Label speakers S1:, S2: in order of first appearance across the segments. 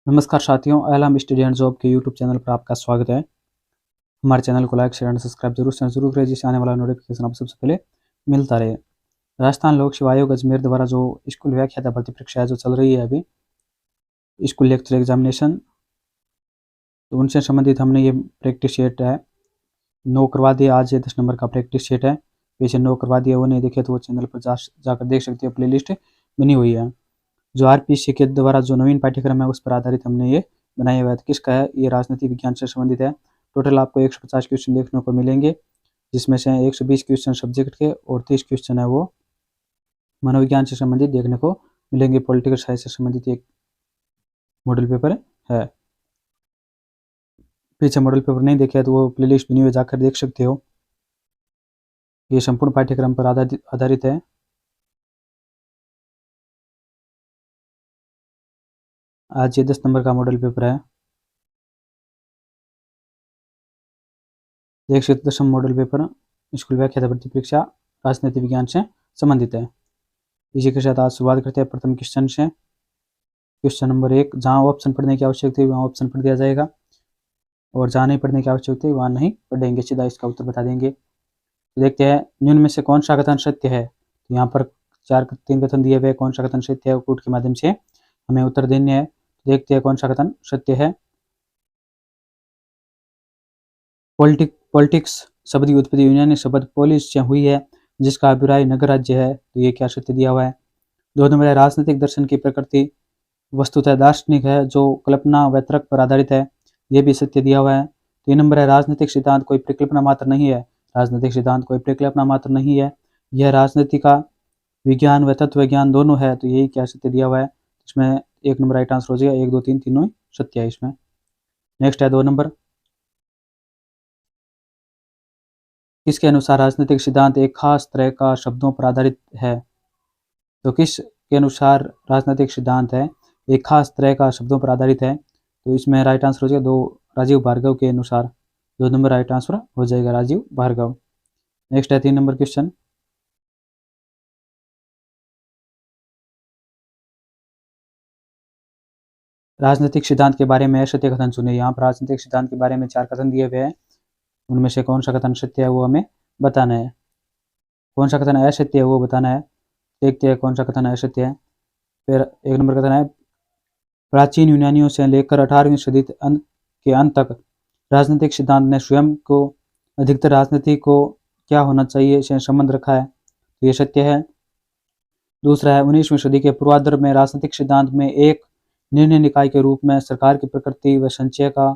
S1: नमस्कार साथियों, LM student job के यूट्यूब चैनल पर आपका स्वागत है। हमारे चैनल को लाइक शेयर एंड सब्सक्राइब जरूर करें, जिससे आने वाला नोटिफिकेशन आपको सबसे पहले मिलता रहे। राजस्थान लोक सेवा आयोग अजमेर द्वारा जो स्कूल व्याख्याता भर्ती परीक्षा है जो चल रही है अभी, स्कूल लेक्चर एग्जामिनेशन, तो उनसे संबंधित हमने ये प्रैक्टिस सेट है 9 करवा दिया। आज ये 10 नंबर का प्रैक्टिस सेट है। पीछे 9 करवा दिया, वो नहीं देखे तो वो चैनल पर जाकर देख सकते हो, प्ले लिस्ट बनी हुई है। जो आरपीसी के द्वारा जो नवीन पाठ्यक्रम है उस पर आधारित हमने ये बनाया हुआ है। किसका है? ये राजनीति विज्ञान से संबंधित है। टोटल आपको 150 क्वेश्चन देखने को मिलेंगे, जिसमें से 120 क्वेश्चन सब्जेक्ट के और 30 क्वेश्चन है वो मनोविज्ञान से संबंधित देखने को मिलेंगे। पॉलिटिकल साइंस से संबंधित एक मॉडल पेपर है। पीछे मॉडल पेपर नहीं देखे तो वो प्ले लिस्ट बनी हुई, जाकर देख सकते हो। ये संपूर्ण पाठ्यक्रम पर आधारित है। आज ये 10 नंबर का मॉडल पेपर है। देख सकते 10 मॉडल पेपर स्कूल व्याख्याता भर्ती परीक्षा राजनीति विज्ञान से संबंधित है। इसी के साथ आज शुरुआत करते हैं प्रथम क्वेश्चन से। क्वेश्चन नंबर 1, जहाँ ऑप्शन पढ़ने की आवश्यकता है वहाँ ऑप्शन पढ़ दिया जाएगा, और जहाँ नहीं पढ़ने की आवश्यकता है वहाँ नहीं पढ़ेंगे, सीधा इसका उत्तर बता देंगे। तो देखते हैं, निम्न में से कौन सा कथन सत्य है। तो यहाँ पर 3 कथन दिए हुए, कौन सा कथन सत्य है कूट के माध्यम से हमें उत्तर देने हैं। देखते हैं कौन सा कथन सत्य है। पॉलिटिक्स शब्द की उत्पत्ति यूनानी शब्द पोलिस से हुई है, जिसका अभिप्राय नगर राज्य है। तो ये क्या सत्य दिया हुआ है। 2 नंबर है, राजनीतिक दर्शन की प्रकृति वस्तुतः दार्शनिक है, जो कल्पना व तर्क पर आधारित है। ये भी सत्य दिया हुआ है। 3 नंबर है, राजनीतिक सिद्धांत कोई परिकल्पना मात्र नहीं है। राजनीतिक सिद्धांत कोई परिकल्पना मात्र नहीं है, यह राजनीति का विज्ञान व तत्व विज्ञान दोनों है। तो यही क्या सत्य दिया हुआ है। इसमें 1 नंबर राइट आंसर हो जाएगा। 1, 2, 3 तीनों ही सत्य है इसमें। नेक्स्ट है 2 नंबर, किसके अनुसार राजनीतिक सिद्धांत एक खास तरह का शब्दों पर आधारित है। तो किस के अनुसार राजनीतिक सिद्धांत है एक खास तरह का शब्दों पर आधारित है। तो इसमें राइट आंसर हो जाएगा 2, राजीव भार्गव के अनुसार। 2 नंबर राइट आंसर हो जाएगा राजीव भार्गव। नेक्स्ट है 3 नंबर क्वेश्चन, राजनीतिक सिद्धांत के बारे में असत्य कथन चुने। यहाँ पर राजनीतिक सिद्धांत के बारे में 4 कथन दिए हुए हैं, उनमें से कौन सा कथन सत्य है वो हमें बताना है। कौन सा कथन असत्य है वो बताना है। देखते हैं कौन सा कथन असत्य है। फिर 1 नंबर कथन है, प्राचीन यूनानियों से लेकर 18वीं सदी के अंत तक राजनीतिक सिद्धांत ने स्वयं को अधिकतर राजनीति को क्या होना चाहिए से संबंध रखा है। तो ये सत्य है। दूसरा है, 19वीं सदी के पूर्वार्ध में राजनीतिक सिद्धांत में एक निर्णय निकाय के रूप में सरकार की प्रकृति व संचय का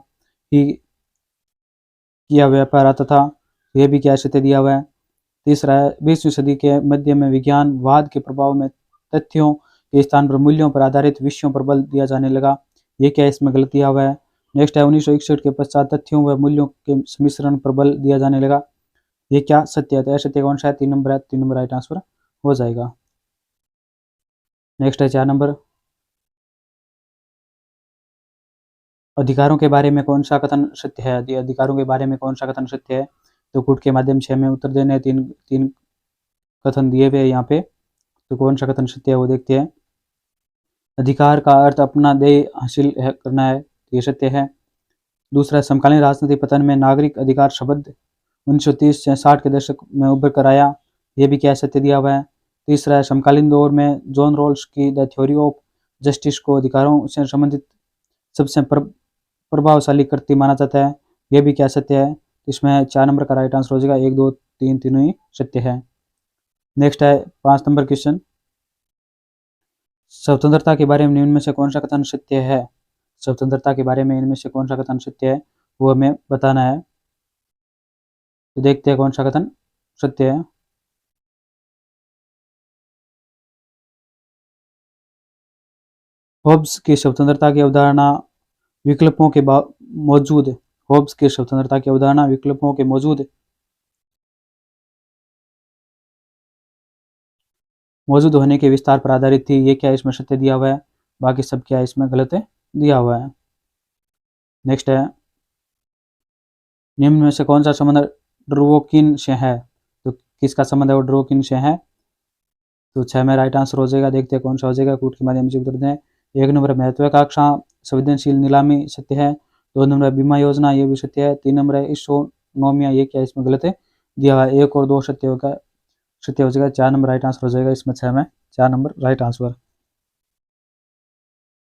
S1: ही किया व्यापार आता था। यह भी क्या सत्य दिया हुआ है। तीसरा है, 20वीं सदी के मध्य में विज्ञानवाद के प्रभाव में तथ्यों के स्थान पर मूल्यों पर आधारित विषयों पर बल दिया जाने लगा। ये क्या इसमें गलत दिया हुआ है। नेक्स्ट है, 1961 के पश्चात तथ्यों व मूल्यों के सम्मिश्रण पर बल दिया जाने लगा। ये क्या सत्य है। तो असत्य कौन सा है। 3 नंबर है। 3 नंबर राइट आंसर हो जाएगा। नेक्स्ट है 4 नंबर, अधिकारों के बारे में कौन सा कथन सत्य है। अधिकारों के बारे में कौन सा कथन सत्य है। तो कूट के माध्यम से हमें उत्तर देने हैं। तीन कथन दिए हुए यहाँ पे, तो कौन सा कथन सत्य है वो देखते हैं। अधिकार का अर्थ अपना ध्येय हासिल करना है, ये सत्य है। दूसरा, समकालीन राजनीतिक पतन में नागरिक अधिकार शब्द 1930 से 60 के दशक में उभर कर आया। ये भी क्या सत्य दिया हुआ है। तीसरा है, समकालीन दौर में जॉन रॉल्स की द थ्योरी ऑफ जस्टिस को अधिकारों से संबंधित सबसे प्रभावशाली कृति माना जाता है। यह भी क्या सत्य है। इसमें 4 नंबर का राइट आंसर हो जाएगा। 1, 2, 3 तीनों ही सत्य है। नेक्स्ट है 5 नंबर क्वेश्चन, स्वतंत्रता के बारे में निम्न में से कौन सा कथन सत्य है। स्वतंत्रता के बारे में इनमें से कौन सा कथन सत्य है वो हमें बताना है। तो देखते हैं कौन सा कथन सत्य है। होब्स की स्वतंत्रता की अवधारणा विकल्पों के मौजूद होब्स की स्वतंत्रता की अवधारणा विकल्पों के मौजूद होने के विस्तार पर आधारित थी। ये क्या इसमें सत्य दिया हुआ है। बाकी सब क्या इसमें गलत है दिया हुआ है। नेक्स्ट है, निम्न में से कौन सा संबंध ड्रोकिन से है। तो किसका संबंध है वो ड्रोकिन से है। तो 6 में राइट आंसर हो जाएगा। देखते हैं कौन सा हो जाएगा। कूट के माध्यम से उत्तर दें। 1 नंबर, महत्वाकांक्षा संवेदनशील नीलामी सत्य है। 2 नंबर है बीमा योजना, ये भी सत्य है। 3 नंबर है इस्टोनोमिया, ये क्या है इसमें गलत है दिया हुआ है। 1 और 2 सत्य होगा, सत्य हो जाएगा। 4 नंबर राइट आंसर हो जाएगा इसमें 6 में 4 नंबर राइट आंसर।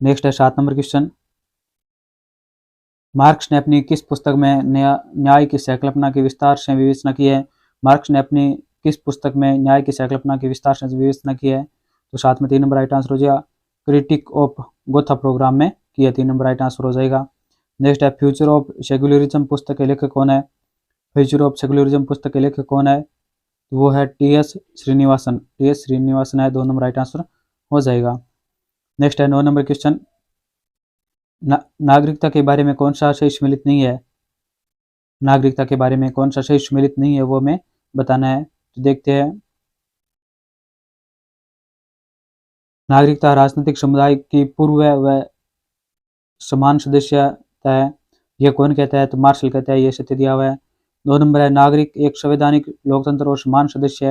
S1: नेक्स्ट है 7 नंबर क्वेश्चन। मार्क्स ने अपनी किस पुस्तक में न्याय की संकल्पना की विस्तार से विवेचना की है? मार्क्स ने अपनी किस पुस्तक में न्याय की संकल्पना की विस्तार से विवेचना की है? तो साथ में 3 नंबर राइट आंसर हो जाएगा। क्रिटिक ऑफ गोथा प्रोग्राम में किया, 3 नंबर राइट आंसर हो जाएगा। नेक्स्ट है फ्यूचर ऑफ सेक्युलरिज्म पुस्तक के लेखक कौन है? फ्यूचर ऑफ सेक्युलरिज्म पुस्तक के लेखक कौन है? तो वो है टी.एस. श्रीनिवासन, टी.एस. श्रीनिवासन है, 2 नंबर राइट आंसर हो जाएगा। नेक्स्ट है 9 नंबर क्वेश्चन। नागरिकता के बारे में कौन सा आशय सम्मिलित नहीं है? नागरिकता के बारे में कौन सा आशय सम्मिलित नहीं है वो हमें बताना है। तो देखते हैं। नागरिकता राजनीतिक समुदाय की पूर्व व समान सदस्यता है, ये कौन कहता है? तो मार्शल कहता है, ये सत्य दिया हुआ है। 2 नंबर है नागरिक एक संवैधानिक लोकतंत्र और समान सदस्य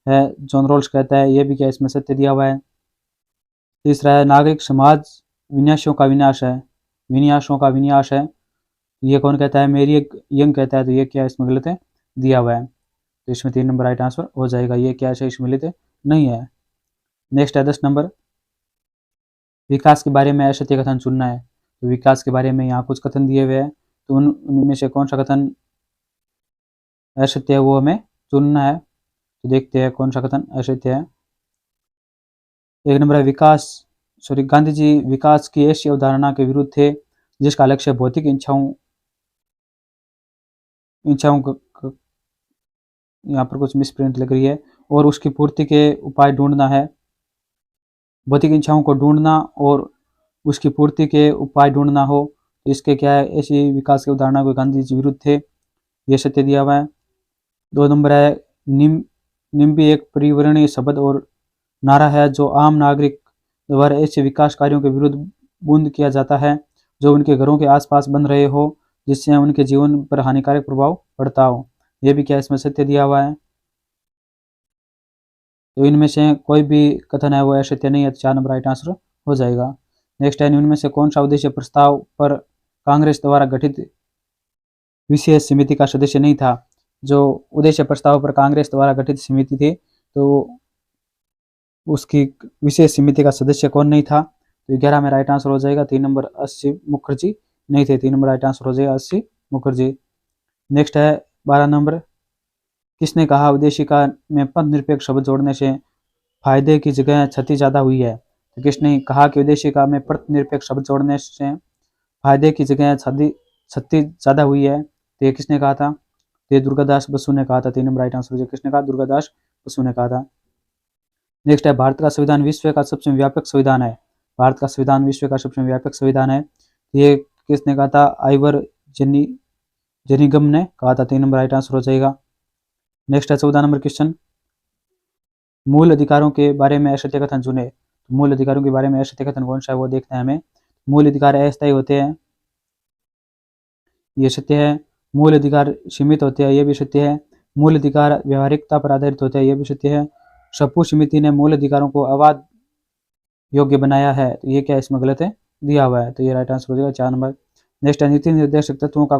S1: है, जॉन रोल्स कहता है, ये भी क्या इसमें सत्य दिया हुआ है। तीसरा है नागरिक समाज विन्यासों का विनाश है, विन्यासों का विन्यास है, ये कौन कहता है? मेरी एक यंग कहता है, तो ये क्या इसमें गलत है दिया हुआ है। तो इसमें 3 नंबर राइट आंसर हो जाएगा, ये क्या है सम्मिलित नहीं है। नेक्स्ट है 10 नंबर। विकास के बारे में असत्य कथन चुनना है। तो विकास के बारे में यहाँ कुछ कथन दिए हुए हैं, तो उनमें से कौन सा कथन असत्य है वो हमें चुनना है। तो देखते हैं कौन सा कथन असत्य है। 1 नंबर है गांधी जी विकास की ऐसी अवधारणा के विरुद्ध थे जिसका लक्ष्य भौतिक इच्छाओं यहाँ पर कुछ मिसप्रिंट लग रही है, और उसकी पूर्ति के उपाय ढूंढना है। भौतिक इच्छाओं को ढूंढना और उसकी पूर्ति के उपाय ढूंढना हो, इसके क्या है? ऐसी विकास की अवधारणा को गांधी जी विरुद्ध थे, ये सत्य दिया हुआ है। 2 नंबर है निम्बी एक परिवर्णीय शब्द और नारा है जो आम नागरिक द्वारा ऐसे विकास कार्यों के विरुद्ध बूंद किया जाता है जो उनके घरों के आसपास बन रहे हो, जिससे उनके जीवन पर हानिकारक प्रभाव पड़ता हो, ये भी क्या इसमें सत्य दिया हुआ है। तो इनमें से कोई भी कथन है वो असत्य नहीं है, तो 4 नंबर राइट आंसर हो जाएगा। नेक्स्ट है इनमें से कौन सा उद्देश्य प्रस्ताव पर कांग्रेस द्वारा गठित विशेष समिति का सदस्य नहीं था? जो उद्देश्य प्रस्ताव पर कांग्रेस द्वारा गठित समिति थी, तो उसकी विशेष समिति का सदस्य कौन नहीं था? तो 11 में राइट आंसर हो जाएगा 3 नंबर 80 मुखर्जी नहीं थे, 3 नंबर राइट आंसर हो जाएगा 80 मुखर्जी। नेक्स्ट है 12 नंबर। किसने कहा विदेशिका में पंथ निरपेक्ष शब्द जोड़ने से फायदे की जगह क्षति ज्यादा हुई है? तो किसने कहा कि विदेशिका में पंथ निरपेक्ष शब्द जोड़ने से फायदे की जगह क्षति ज्यादा हुई है? तो ये किसने कहा था? तो ये दुर्गादास बसु ने कहा था, 3 नंबर राइट आंसर हो जाएगा। किसने कहा? दुर्गादास बसु ने कहा था। नेक्स्ट है भारत का संविधान विश्व का सबसे व्यापक संविधान है। भारत का संविधान विश्व का सबसे व्यापक संविधान है, ये किसने कहा था? आइवर जेनिगम ने कहा था, 3 नंबर राइट आंसर हो जाएगा। नेक्स्ट है 14 नंबर क्वेश्चन। मूल अधिकारों के बारे में असत्य कथन चुने। तो मूल अधिकारों के बारे में असत्य कथन कौन सा है वो देखना है हमें। मूल अधिकार अस्थायी होते हैं, ये सत्य है। मूल अधिकार सीमित होते हैं, ये भी सत्य है। मूल अधिकार व्यवहारिकता पर आधारित होते हैं, ये भी सत्य है। सपू समिति ने मूल अधिकारों को अवाद योग्य बनाया है, तो ये क्या इसमें गलत है दिया हुआ है, तो ये राइट आंसर हो जाएगा 4 नंबर। नेक्स्ट है नीति निर्देशक तत्वों का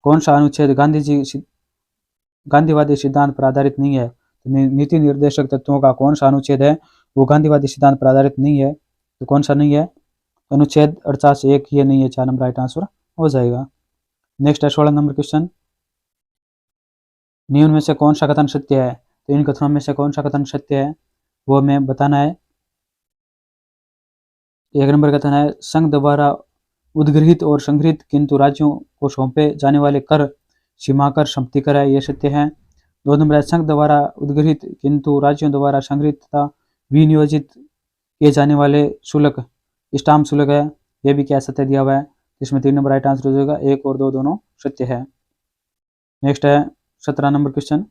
S1: कौन सा अनुच्छेद गांधीवादी सिद्धांत पर आधारित नहीं है? तो नीति निर्देशक तत्वों का कौन सा अनुच्छेद है वो गांधीवादी सिद्धांत पर आधारित नहीं है? तो कौन सा नहीं है? अनुच्छेद 48(1), ये नहीं है, 4 नंबर राइट आंसर हो जाएगा। नेक्स्ट है 16 नंबर क्वेश्चन। निम्न में से कौन सा कथन सत्य है? तो इन कथनों में से कौन सा कथन सत्य है वो हमें बताना है। 1 नंबर कथन है संघ द्वारा उद्गृहित और संग्रहित किंतु राज्यों को सौंपे जाने वाले कर सीमाकर संपत्ति कर है, ये सत्य है। 2 नंबर है संघ द्वारा उद्गृहित किंतु राज्यों द्वारा संग्रहित तथा विनियोजित किए जाने वाले शुल्क स्टाम्प शुल्क है, ये भी क्या सत्य दिया हुआ है। इसमें 3 नंबर राइट आंसर हो जाएगा, 1 और 2 दोनों सत्य है। नेक्स्ट है 17 नंबर क्वेश्चन।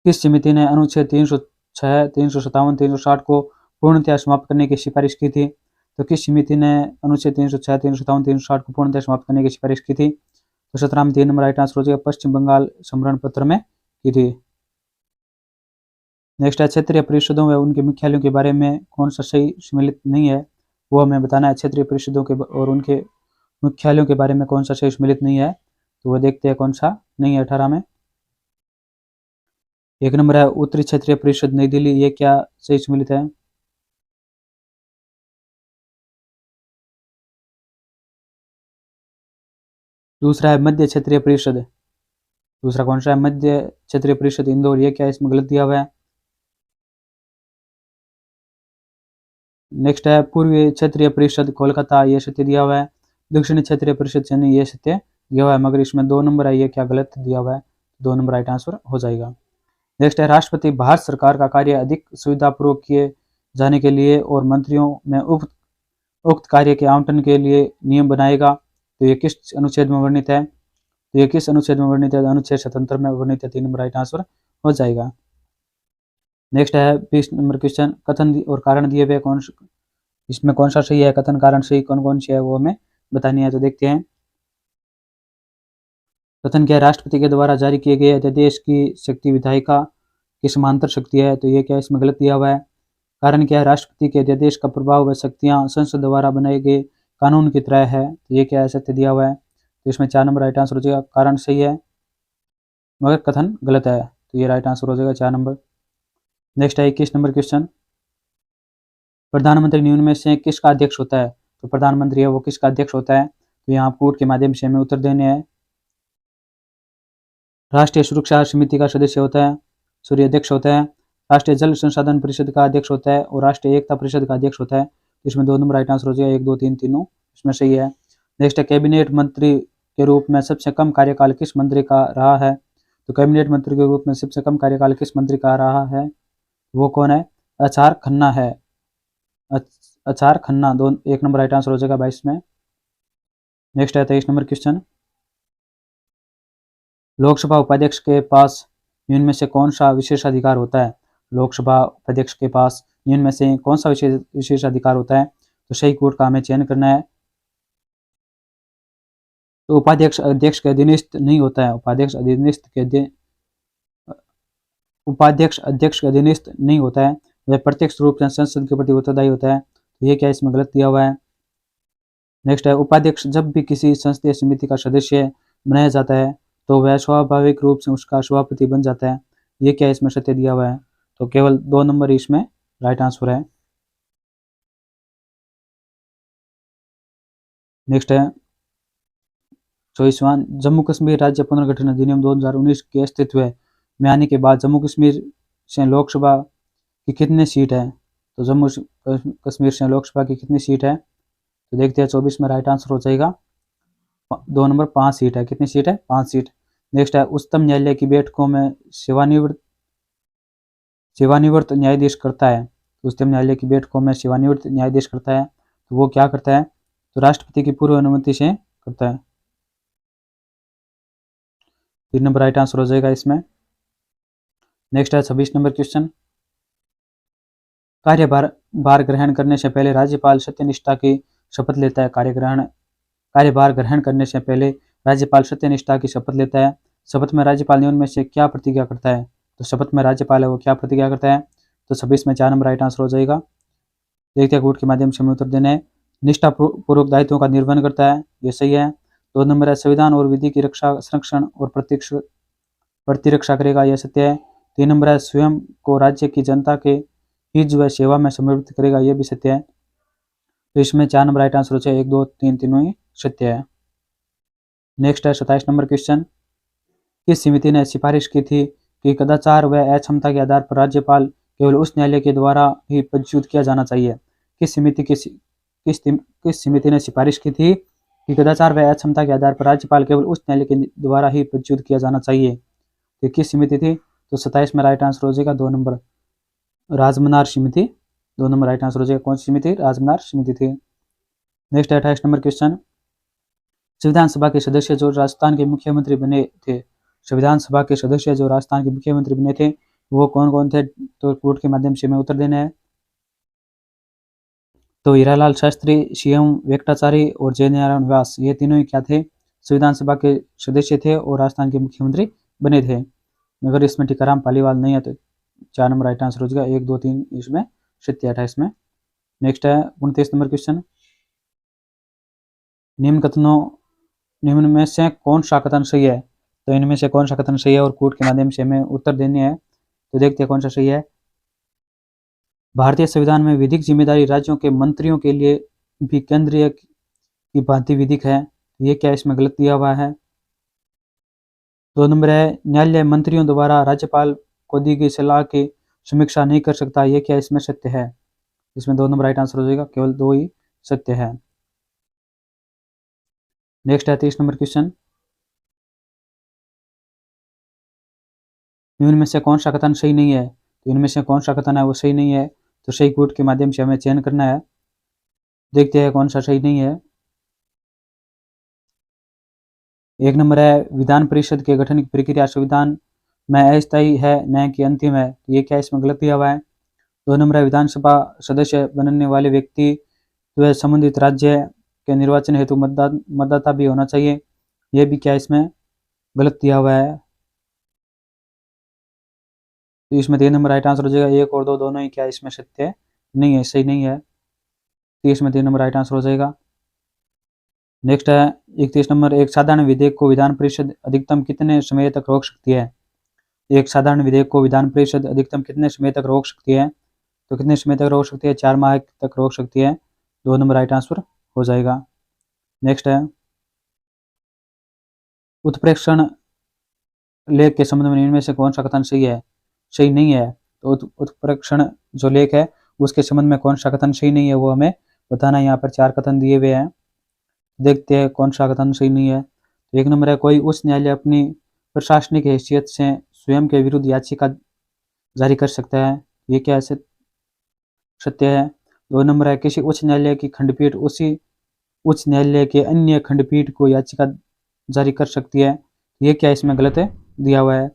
S1: किस समिति ने अनुच्छेद 306, 357, 360 को पूर्णतः समाप्त करने की सिफारिश की थी? तो किस समिति ने अनुच्छेद 306, 357, 360 को पूर्णतः समाप्त करने की सिफारिश की थी? तो 17 में 3 नंबर राइट आंसर हो जाएगा, पश्चिम बंगाल समरण पत्र में की थी। नेक्स्ट है क्षेत्रीय परिषदों व उनके मुख्यालयों के बारे में कौन सा सही सम्मिलित नहीं है? वो हमें बताना है। क्षेत्रीय परिषदों के और उनके मुख्यालयों के बारे में कौन सा सही सम्मिलित नहीं है, तो वो देखते हैं कौन सा नहीं है 18 में। एक नंबर है उत्तरी क्षेत्रीय परिषद नई दिल्ली, ये क्या सही सम्मिलित है? दूसरा है मध्य क्षेत्रीय परिषद, दूसरा कौन सा है? मध्य क्षेत्रीय परिषद इंदौर, ये क्या इसमें गलत दिया हुआ है? नेक्स्ट है पूर्वी क्षेत्रीय परिषद कोलकाता, ये सत्य दिया हुआ है। दक्षिणी क्षेत्रीय परिषद चेन्नई, ये सत्य दिया हुआ है, मगर इसमें 2 नंबर है, ये क्या गलत दिया हुआ है? 2 नंबर राइट आंसर हो जाएगा। नेक्स्ट है राष्ट्रपति भारत सरकार का कार्य अधिक सुविधापूर्वक किए जाने के लिए और मंत्रियों में उक्त कार्य के आवंटन के लिए नियम बनाएगा, तो ये किस अनुच्छेद में वर्णित है? तो ये किस अनुच्छेद में वर्णित है? अनुच्छेद 77 में वर्णित है। 3 नंबर राइट आंसर हो जाएगा। नेक्स्ट है 20 नंबर क्वेश्चन, कथन और कारण दिए हुए इसमें कौन सा सही है? कथन कारण सही कौन कौन सी है वो हमें बतानी है, तो देखते हैं। कथन क्या है? राष्ट्रपति के द्वारा जारी किए गए अध्यादेश की शक्ति विधायिका की समांतर शक्ति है, तो ये क्या इसमें गलत दिया हुआ है? कारण क्या है? राष्ट्रपति के अध्यादेश का प्रभाव व शक्तियां संसद द्वारा बनाए गए कानून की तरह है, तो ये क्या है? सत्य दिया हुआ है, तो इसमें 4 नंबर राइट आंसर हो जाएगा। कारण सही है मगर कथन गलत है, तो ये राइट आंसर हो जाएगा 4 नंबर। नेक्स्ट है 21 नंबर क्वेश्चन, प्रधानमंत्री निम्न में से किसका अध्यक्ष होता है? तो प्रधानमंत्री है वो किसका अध्यक्ष होता है? तो यहाँ कोड के माध्यम से हमें उत्तर देने हैं। राष्ट्रीय सुरक्षा समिति का सदस्य होता है, सूर्य अध्यक्ष होता है। राष्ट्रीय जल संसाधन परिषद का अध्यक्ष होता है और राष्ट्रीय एकता परिषद का अध्यक्ष होता है, तो इसमें 2 नंबर राइट आंसर हो जाएगा। 1 2 3 तीनों इसमें सही है। नेक्स्ट है कैबिनेट मंत्री के रूप में सबसे कम कार्यकाल किस मंत्री का रहा है? तो कैबिनेट मंत्री के रूप में सबसे कम कार्यकाल किस मंत्री का रहा है? वो कौन है? आचार खन्ना है। आचार खन्ना 1 नंबर राइट आंसर हो जाएगा 22 में। नेक्स्ट है 23 नंबर क्वेश्चन, लोकसभा उपाध्यक्ष के पास निम्न में से कौन सा विशेषाधिकार होता है? लोकसभा उपाध्यक्ष के पास निम्न में से कौन सा विशेषाधिकार होता है? तो सही कोड का हमें चयन करना है। तो उपाध्यक्ष अध्यक्ष के अधीनस्थ नहीं होता है, उपाध्यक्ष अध्यक्ष के अधीनस्थ नहीं होता है, वह प्रत्यक्ष रूप से संसद के प्रति उत्तरदायी होता है, तो ये क्या इसमें गलत दिया हुआ है? नेक्स्ट है उपाध्यक्ष जब भी किसी संसदीय समिति का सदस्य बनाया जाता है तो वह स्वाभाविक रूप से उसका सभापति बन जाता है, ये क्या इसमें सत्य दिया हुआ है? तो केवल 2 नंबर इसमें राइट आंसर है। नेक्स्ट है 24वां, जम्मू कश्मीर राज्य पुनर्गठन अधिनियम 2019 के अस्तित्व में आने के बाद जम्मू कश्मीर से लोकसभा की कितनी सीट है? तो जम्मू कश्मीर से लोकसभा की कितनी सीट है? तो देखते हैं 24 में राइट आंसर हो जाएगा। 2 नंबर 5 सीट है। कितनी सीट है? 5 सीट। नेक्स्ट है उच्चतम न्यायालय की बैठकों में सेवानिवृत्त न्यायाधीश करता है, उच्चतम न्यायालय की बैठकों में सेवानिवृत्त न्यायाधीश करता है, तो वो क्या करता है? तो राष्ट्रपति की पूर्व अनुमति से करता है। 3 नंबर राइट आंसर हो जाएगा इसमें। नेक्स्ट है 26 नंबर क्वेश्चन, कार्यभार ग्रहण करने से पहले राज्यपाल सत्यनिष्ठा की शपथ लेता है। कार्यभार ग्रहण करने से पहले राज्यपाल सत्यनिष्ठा की शपथ लेता है। शपथ में राज्यपाल निम्न में से क्या प्रतिज्ञा करता है? तो शपथ में राज्यपाल है वो क्या प्रतिज्ञा करता है? तो 26 में 4 नंबर राइट आंसर हो जाएगा। देखते हैं कोड के माध्यम से हमें उत्तर देने हैं। निष्ठा पूर्वक दायित्वों का निर्वहन करता है, ये सही है। 2 नंबर है संविधान और विधि की रक्षा, संरक्षण और प्रतिरक्षा करेगा, यह सत्य है। 3 नंबर है स्वयं को राज्य की जनता के हित व सेवा में समर्पित करेगा, यह भी सत्य है। तो इसमें 4 नंबर राइट आंसर हो जाए। 1 2 3 तीनों ही सत्य है। नेक्स्ट है 27 नंबर क्वेश्चन, किस समिति ने सिफारिश की थी कि कदाचार व अक्षमता के आधार पर राज्यपाल केवल उस न्यायालय के द्वारा ही पदच्युत किया जाना चाहिए? किस समिति ने सिफारिश की थी कि कदाचार व अक्षमता के आधार पर राज्यपाल केवल उस न्यायालय के द्वारा ही पदच्युत किया जाना चाहिए? तो किस समिति थी? तो 27 में राइट आंसर हो जाएगा 2 नंबर राजमनार समिति। 2 नंबर राइट आंसर हो जाएगा। कौन सी समिति? राजमनार समिति थी। नेक्स्ट 28 नंबर क्वेश्चन, संविधान सभा के सदस्य जो राजस्थान के मुख्यमंत्री बने थे, संविधान सभा के सदस्य जो राजस्थान के मुख्यमंत्री बने थे वो कौन कौन थे? तो कोड के माध्यम से हमें उत्तर देना है। तो हीरालाल शास्त्री, सीएम वेंकटाचारी और जयनारायण व्यास, ये तीनों ही क्या थे? संविधान सभा के सदस्य थे और राजस्थान के मुख्यमंत्री बने थे। अगर इसमें टीकाराम पालीवाल नहीं है तो 4 नंबर राइट आंसर हो जाएगा। 1 2 3 इसमें सत्य 28 में। नेक्स्ट है 29 नंबर क्वेश्चन, निम्न में से कौन सा कथन सही है? तो इनमें से कौन सा कथन सही है और कूट के माध्यम से हमें उत्तर देने हैं। तो देखते हैं कौन सा सही है। भारतीय संविधान में विधिक जिम्मेदारी राज्यों के मंत्रियों के लिए भी केंद्रीय की भांति विधिक है। ये क्या इसमें गलत दिया हुआ है? 2 नंबर है, न्यायालय मंत्रियों द्वारा राज्यपाल को दी गई सलाह की समीक्षा नहीं कर सकता। ये क्या इसमें सत्य है? इसमें 2 नंबर राइट आंसर हो जाएगा, केवल 2 ही सत्य है। नेक्स्ट है 30 नंबर क्वेश्चन, इनमें में से कौन सा कथन सही नहीं है? तो इनमें से कौन सा कथन है वो सही नहीं है, तो सही कूट के माध्यम से हमें चयन करना है। देखते हैं कौन सा सही नहीं है। 1 नंबर है, विधान परिषद के गठन की प्रक्रिया संविधान में अस्थायी है न कि अंतिम है। ये क्या इसमें गलत दिया हुआ है? 2 नंबर है, विधानसभा सदस्य बनने वाले व्यक्ति व संबंधित राज्य के निर्वाचन हेतु मतदाता भी होना चाहिए। ये भी क्या इसमें गलत दिया हुआ है, तो इसमें 3 नंबर राइट आंसर हो जाएगा। 1 और 2 दोनों ही क्या इसमें सत्य नहीं है, सही नहीं है, तो इसमें 3 नंबर राइट आंसर हो जाएगा। नेक्स्ट है 31 नंबर, एक साधारण विधेयक को विधान परिषद अधिकतम कितने समय तक रोक सकती है? एक साधारण विधेयक को विधान परिषद अधिकतम कितने समय तक रोक सकती है? तो कितने समय तक रोक सकती है? 4 माह तक रोक सकती है। 2 नंबर राइट आंसर हो जाएगा। नेक्स्ट है, उत्प्रेक्षण लेख के संबंध में इनमें से कौन सा कथन सही है? सही नहीं है। तो उत्प्रेक्षण जो लेख है उसके संबंध में कौन सा कथन सही नहीं है वो हमें बताना है। यहाँ पर 4 कथन दिए हुए हैं, देखते हैं कौन सा कथन सही नहीं है। तो 1 नंबर है, कोई उच्च न्यायालय अपनी प्रशासनिक हैसियत से स्वयं के विरुद्ध याचिका जारी कर सकता है। ये क्या ऐसे सत्य है? 2 नंबर है, किसी उच्च न्यायालय की खंडपीठ उसी उच्च न्यायालय के अन्य खंडपीठ को याचिका जारी कर सकती है। ये क्या इसमें गलत है दिया हुआ है।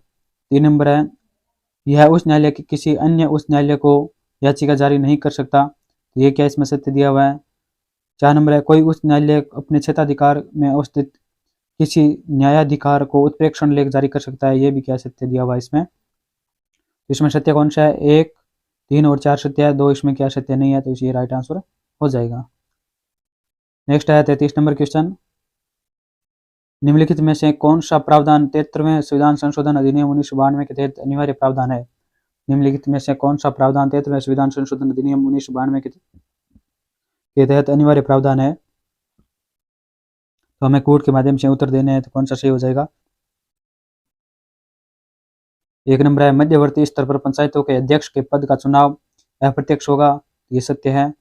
S1: 3 नंबर है, यह उच्च न्यायालय के किसी अन्य उच्च न्यायालय को याचिका जारी नहीं कर सकता। ये क्या इसमें सत्य दिया हुआ है। 4 नंबर है, कोई उच्च न्यायालय अपने क्षेत्राधिकार में अवस्थित किसी न्यायाधिकार को उत्प्रेक्षण लेख जारी कर सकता है। ये भी क्या सत्य दिया हुआ है इसमें। इसमें सत्य कौन सा है? 1, 3 और 4 सत्य है, 2 इसमें क्या सत्य नहीं है, तो इसे राइट आंसर हो जाएगा। नेक्स्ट है 33 नंबर क्वेश्चन, निम्नलिखित में से कौन सा प्रावधान 73वें संविधान संशोधन अधिनियम 1992 के तहत अनिवार्य प्रावधान है? निम्नलिखित में से कौन सा प्रावधान 73वें संविधान संशोधन अधिनियम 1992 के तहत अनिवार्य प्रावधान है? तो हमें कोड के माध्यम से उत्तर देने हैं, तो कौन सा सही हो जाएगा। 1 नंबर है, मध्यवर्ती स्तर पर पंचायतों के अध्यक्ष के पद का चुनाव अप्रत्यक्ष होगा। ये सत्य है,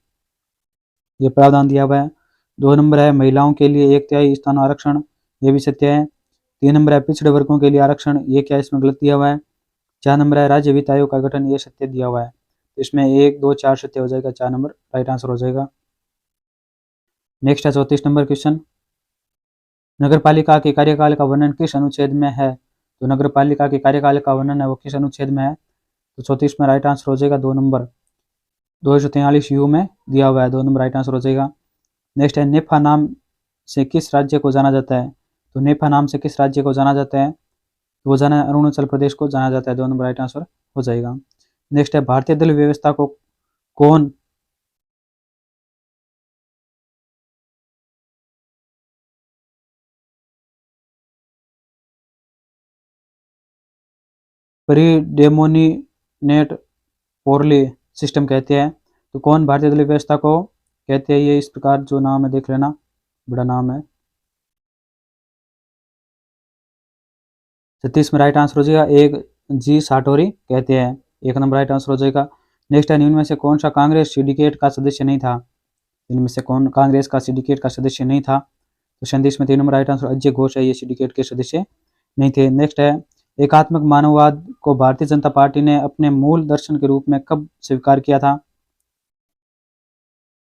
S1: ये प्रावधान दिया हुआ है। 2 नंबर है, महिलाओं के लिए 1/3 स्थान आरक्षण। ये भी सत्य है। 3 नंबर है, पिछड़े वर्गों के लिए आरक्षण। ये क्या इसमें गलत दिया हुआ है। 4 नंबर है, राज्य वित्त आयोग का गठन। ये सत्य दिया हुआ है। इसमें 1, 2, 4 सत्य हो जाएगा, 4 नंबर राइट आंसर हो जाएगा। नेक्स्ट है 34 नंबर क्वेश्चन, नगरपालिका के कार्यकाल का वर्णन किस अनुच्छेद में है? तो नगरपालिका के कार्यकाल का वर्णन है वो किस अनुच्छेद में है? तो 34 में राइट आंसर हो जाएगा 2 नंबर, 243 यू में दिया हुआ है, 2 नंबर राइट आंसर हो जाएगा। नेक्स्ट है, नेफा नाम से किस राज्य को जाना जाता है? तो नेफा नाम से किस राज्य को जाना जाता है? तो वो जाना अरुणाचल प्रदेश को जाना जाता है, 2 नंबर राइट आंसर हो जाएगा। नेक्स्ट है, भारतीय दल व्यवस्था को कौन प्रीडेमोनिनेट पोरली सिस्टम कहते हैं? तो कौन भारतीय दलीय व्यवस्था को कहते हैं? ये इस प्रकार जो नाम है देख लेना, बड़ा नाम है। 36 में राइट आंसर हो जाएगा, एक जी साटोरी कहते हैं, 1 नंबर राइट आंसर हो जाएगा। नेक्स्ट है, निम्न में से कौन सा कांग्रेस सिंडिकेट का सदस्य नहीं था? इनमें से कौन कांग्रेस का सिंडिकेट का सदस्य नहीं था? तो 37 में 3 number right answer Ajay Ghosh है, ये सिंडिकेट के सदस्य नहीं थे। नेक्स्ट है, एकात्मक मानववाद को भारतीय जनता पार्टी ने अपने मूल दर्शन के रूप में कब स्वीकार किया था?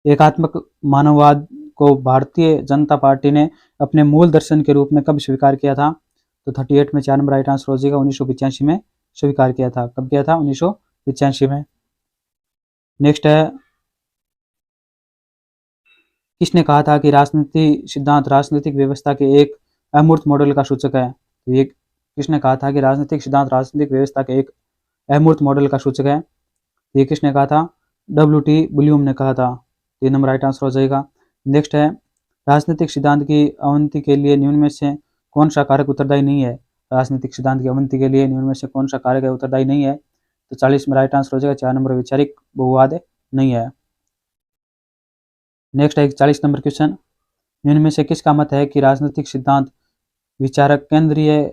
S1: एकात्मक मानववाद को भारतीय जनता पार्टी ने अपने मूल दर्शन के रूप में कब स्वीकार किया था? तो 38 में 4 नंबर राइट आंसर हो जाएगा, 1985 में स्वीकार किया था। कब किया था? 1985 में। नेक्स्ट है, किसने कहा था कि राजनीति सिद्धांत राजनीतिक व्यवस्था के एक अमूर्त मॉडल का सूचक है? तो ये किसने कहा था कि राजनीतिक सिद्धांत राजनीतिक व्यवस्था के एक अमूर्त मॉडल का सूचक है? ये किसने कहा था? WT बुल्यूम ने कहा था। 3 नंबर राइट आंसर हो जाएगा। नेक्स्ट है राजनीतिक सिद्धांत की अवनति के लिए निम्न में से कौन सा कारक उत्तरदायी नहीं है। राजनीतिक सिद्धांत की अवनति के लिए निम्न में से कौन सा कारक उत्तरदायी नहीं है, तो 40 में राइट आंसर हो जाएगा 4 नंबर वैचारिक बहुवाद नहीं है। नेक्स्ट है 40 नंबर क्वेश्चन, निम्न में से किसका मत है कि राजनीतिक सिद्धांत विचारक केंद्रीय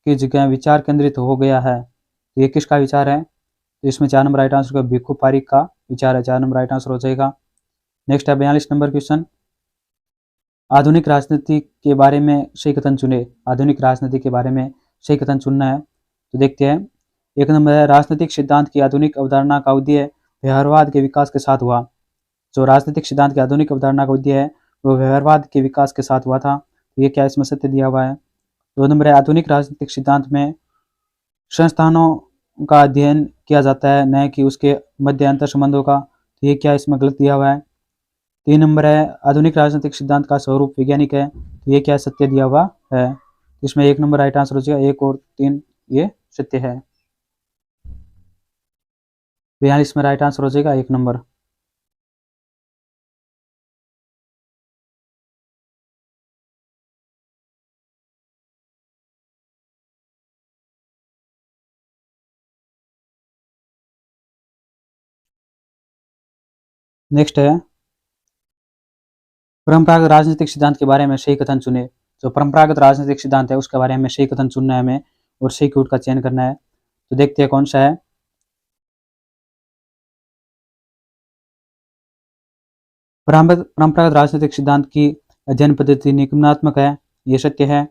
S1: की जगह विचार केंद्रित हो गया है, तो ये किसका विचार है, तो इसमें 4 नंबर राइट आंसर का भिक्खु पारिक का विचार है, 4 नंबर राइट आंसर हो जाएगा। नेक्स्ट है 42 नंबर क्वेश्चन, आधुनिक राजनीति के बारे में सही कथन चुने। आधुनिक राजनीति के बारे में सही कथन चुनना है, तो देखते हैं। 1 नंबर है राजनीतिक सिद्धांत की आधुनिक अवधारणा का उदय व्यवहारवाद के विकास के साथ हुआ। जो राजनीतिक सिद्धांत की आधुनिक अवधारणा का उदय है वो व्यवहारवाद के विकास के साथ हुआ था, ये क्या इसमें सत्य दिया हुआ है। 2 नंबर है आधुनिक राजनीतिक सिद्धांत में संस्थानों का अध्ययन किया जाता है न कि उसके मध्य अंतर संबंधों का, तो ये क्या इसमें गलत दिया हुआ है। 3 नंबर है आधुनिक राजनीतिक सिद्धांत का स्वरूप वैज्ञानिक है, तो ये क्या सत्य दिया हुआ है। इसमें 1 नंबर राइट आंसर हो जाएगा, 1 और 3 ये सत्य है। 42 में राइट आंसर हो जाएगा 1 नंबर। नेक्स्ट है परंपरागत राजनीतिक सिद्धांत के बारे में सही कथन चुने। जो परंपरागत राजनीतिक सिद्धांत है उसके बारे में सही कथन चुनना है हमें और सही कूट का चयन करना है, तो देखते हैं कौन सा है। परंपरागत राजनीतिक सिद्धांत की अध्ययन पद्धति निगमनात्मक है, ये सत्य है।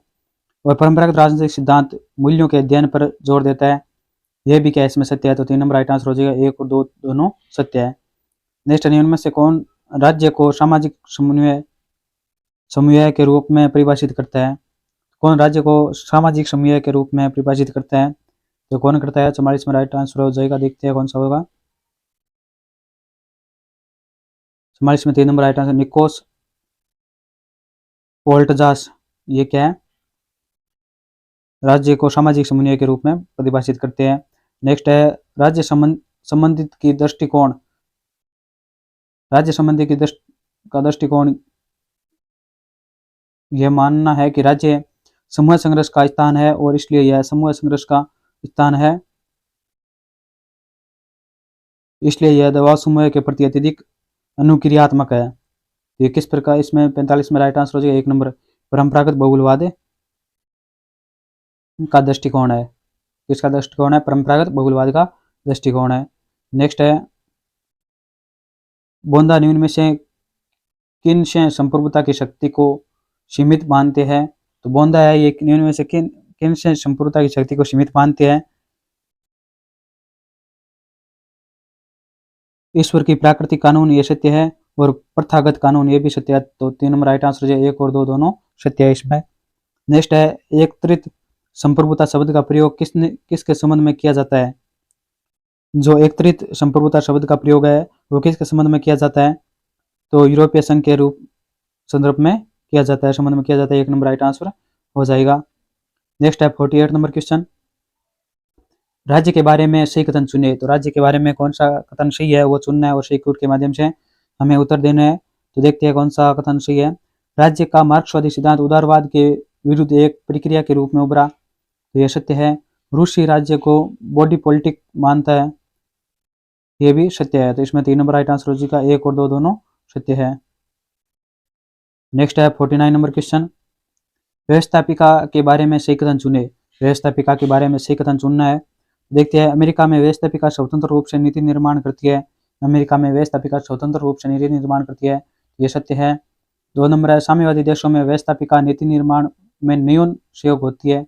S1: और परंपरागत राजनीतिक सिद्धांत मूल्यों के अध्ययन पर जोर देता है, यह भी क्या इसमें सत्य है, तो 3 नंबर राइट आंसर हो जाएगा, 1 और 2 दोनों सत्य है। नेक्स्ट निम्न में से कौन राज्य को सामाजिक समूह के रूप में परिभाषित करता है। कौन राज्य को सामाजिक समूह के रूप में परिभाषित करता है, तो कौन करता है, 44 में राइट आंसर हो जाएगा। देखते हैं कौन सा होगा। 44 में 3 नंबर राइट आंसर निकोस वोल्टजास, ये क्या है, राज्य को सामाजिक समूह के रूप में परिभाषित करते हैं। नेक्स्ट है राज्य संबंधित की दृष्टिकोण। राज्य संबंधी की दृष्टिकोण यह मानना है कि राज्य समूह संघर्ष का स्थान है और इसलिए यह समूह संघर्ष का स्थान है, इसलिए यह दबाव समूह के प्रति अत्यधिक अनुक्रियात्मक है। ये किस प्रकार, इसमें 45 में राइट आंसर हो जाएगा 1 नंबर परंपरागत बहुलवाद का दृष्टिकोण है। किसका दृष्टिकोण है, परंपरागत बहुलवाद का दृष्टिकोण है। नेक्स्ट है बोंदा निम्न में से किन से संप्रभुता की शक्ति को सीमित मानते हैं, तो बोंदा है ये निम्न में से किन से संप्रभुता की शक्ति को सीमित मानते हैं। ईश्वर की प्राकृतिक कानून ये सत्य है और प्रथागत कानून ये भी सत्य है, तो 3 नंबर राइट आंसर है, 1 और 2 दोनों सत्य है इसमें। नेक्स्ट है एकत्रित संप्रभुता शब्द का प्रयोग किसके संबंध में किया जाता है। जो एकत्रित संप्रभुता शब्द का प्रयोग है वो किसके संबंध में किया जाता है, तो यूरोपीय संघ के रूप संदर्भ में किया जाता है, संबंध में किया जाता है, 1 नंबर राइट आंसर हो जाएगा। नेक्स्ट है 48 नंबर क्वेश्चन, राज्य के बारे में सही कथन चुने। तो राज्य के बारे में कौन सा कथन सही है वो चुनना है और सही कूट के माध्यम से हमें उत्तर देना है, तो देखते हैं कौन सा कथन सही है। राज्य का मार्क्सवादी सिद्धांत उदारवाद के विरुद्ध एक प्रक्रिया के रूप में उभरा, तो यह सत्य है। रूसी राज्य को बॉडी पॉलिटिक मानता है, यह भी सत्य है, तो इसमें 3 नंबर राइट आंसर हो जाएगा, 1 और 2 दोनों सत्य है। नेक्स्ट है 49 नंबर क्वेश्चन, व्यवस्थापिका के बारे में सही कथन चुने। व्यवस्थापिका के बारे में सही कथन चुनना है, देखते हैं। अमेरिका में व्यवस्थापिका स्वतंत्र रूप से नीति निर्माण करती है। अमेरिका में व्यवस्थापिका स्वतंत्र रूप से नीति निर्माण करती है, ये सत्य है। 2 नंबर है साम्यवादी देशों में व्यवस्थापिका नीति निर्माण में न्यून सहयोग होती है,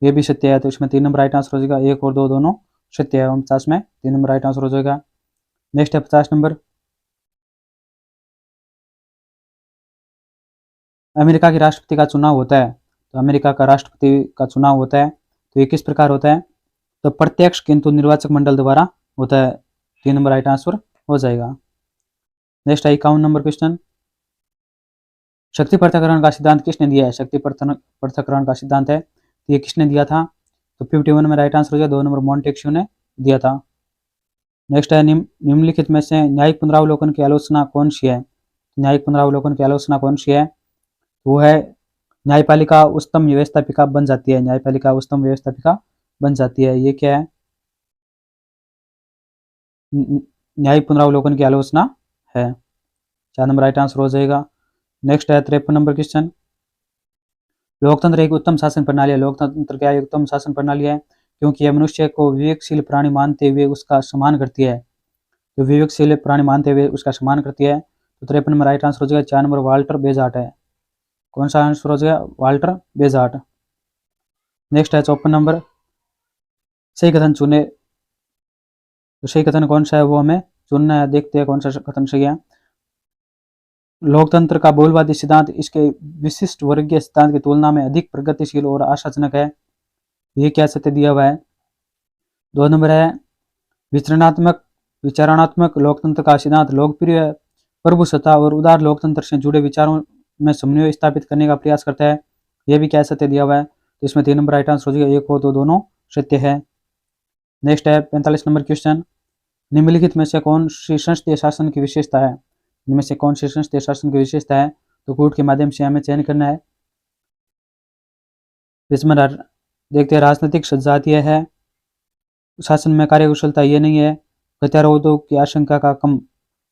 S1: ये भी सत्य है, तो इसमें 3 नंबर राइट आंसर हो जाएगा, 1 और 2 दोनों सत्य है। 49 में 3 नंबर राइट आंसर हो जाएगा। नेक्स्ट है 50 नंबर, अमेरिका के राष्ट्रपति का चुनाव होता है। तो अमेरिका का राष्ट्रपति का चुनाव होता है, तो ये किस प्रकार होता है, तो प्रत्यक्ष किंतु निर्वाचक मंडल द्वारा होता है, 3 नंबर राइट आंसर हो जाएगा। नेक्स्ट है 51 नंबर क्वेश्चन, शक्ति पृथक्करण का सिद्धांत किसने दिया है। शक्ति पृथक्करण का सिद्धांत है, तो ये किसने दिया था, तो 51 में राइट आंसर हो जाएगा, 2 नंबर मोंटेस्क्यू ने दिया था। नेक्स्ट है निम्नलिखित में से न्यायिक पुनरावलोकन की आलोचना कौन सी है? न्यायिक पुनरावलोकन की आलोचना कौन सी है? वो है न्यायपालिका उच्चतम व्यवस्थापिका बन जाती है। न्यायपालिका उच्चतम व्यवस्थापिका बन जाती है, ये क्या है? न्यायिक पुनरावलोकन की आलोचना है। 4 नंबर राइट आंसर हो जाएगा। नेक्स्ट है 53 नंबर क्वेश्चन। लोकतंत्र एक उत्तम शासन प्रणाली है। लोकतंत्र क्या है? उत्तम शासन प्रणाली है क्योंकि यह मनुष्य को विवेकशील प्राणी मानते हुए उसका सम्मान करती है। तो विवेकशील प्राणी मानते हुए उसका सम्मान करती है। तो 53 नंबर राइट आंसर हो जाएगा। 4 नंबर वाल्टर बेजार्ट है। कौन सा आंसर हो जाएगा? वाल्टर बेजार्ट। नेक्स्ट है 54 नंबर। सही कथन चुने। तो सही कथन कौन सा है वो हमें चुनना है। देखते हैं कौन सा कथन सही है। लोकतंत्र का बहुलवादी सिद्धांत इसके विशिष्ट वर्गीय सिद्धांत की तुलना में अधिक प्रगतिशील और आशाजनक है। ये क्या सत्य दिया हुआ है? 2 नंबर है विचारणात्मक लोकतंत्र का सिद्धांत लोकप्रिय प्रभुसत्ता और उदार लोकतंत्र से जुड़े विचारों में समन्वय स्थापित करने का प्रयास करता है। यह भी क्या सत्य दिया हुआ है? तो इसमें 3 नंबर राइट आंसर हो जाएगा। 1 और 2 दोनों सत्य है। नेक्स्ट है 45 नंबर क्वेश्चन। निम्नलिखित में से कौन सी संसदीय शासन की विशेषता है? इनमें से कौन सी संसदीय शासन की विशेषता है? तो कूट के माध्यम से हमें चयन करना है। इसमें देखते हैं राजनीतिक सजातीय है, शासन में कार्यकुशलता ये नहीं है, गतिरोधों की आशंका का कम,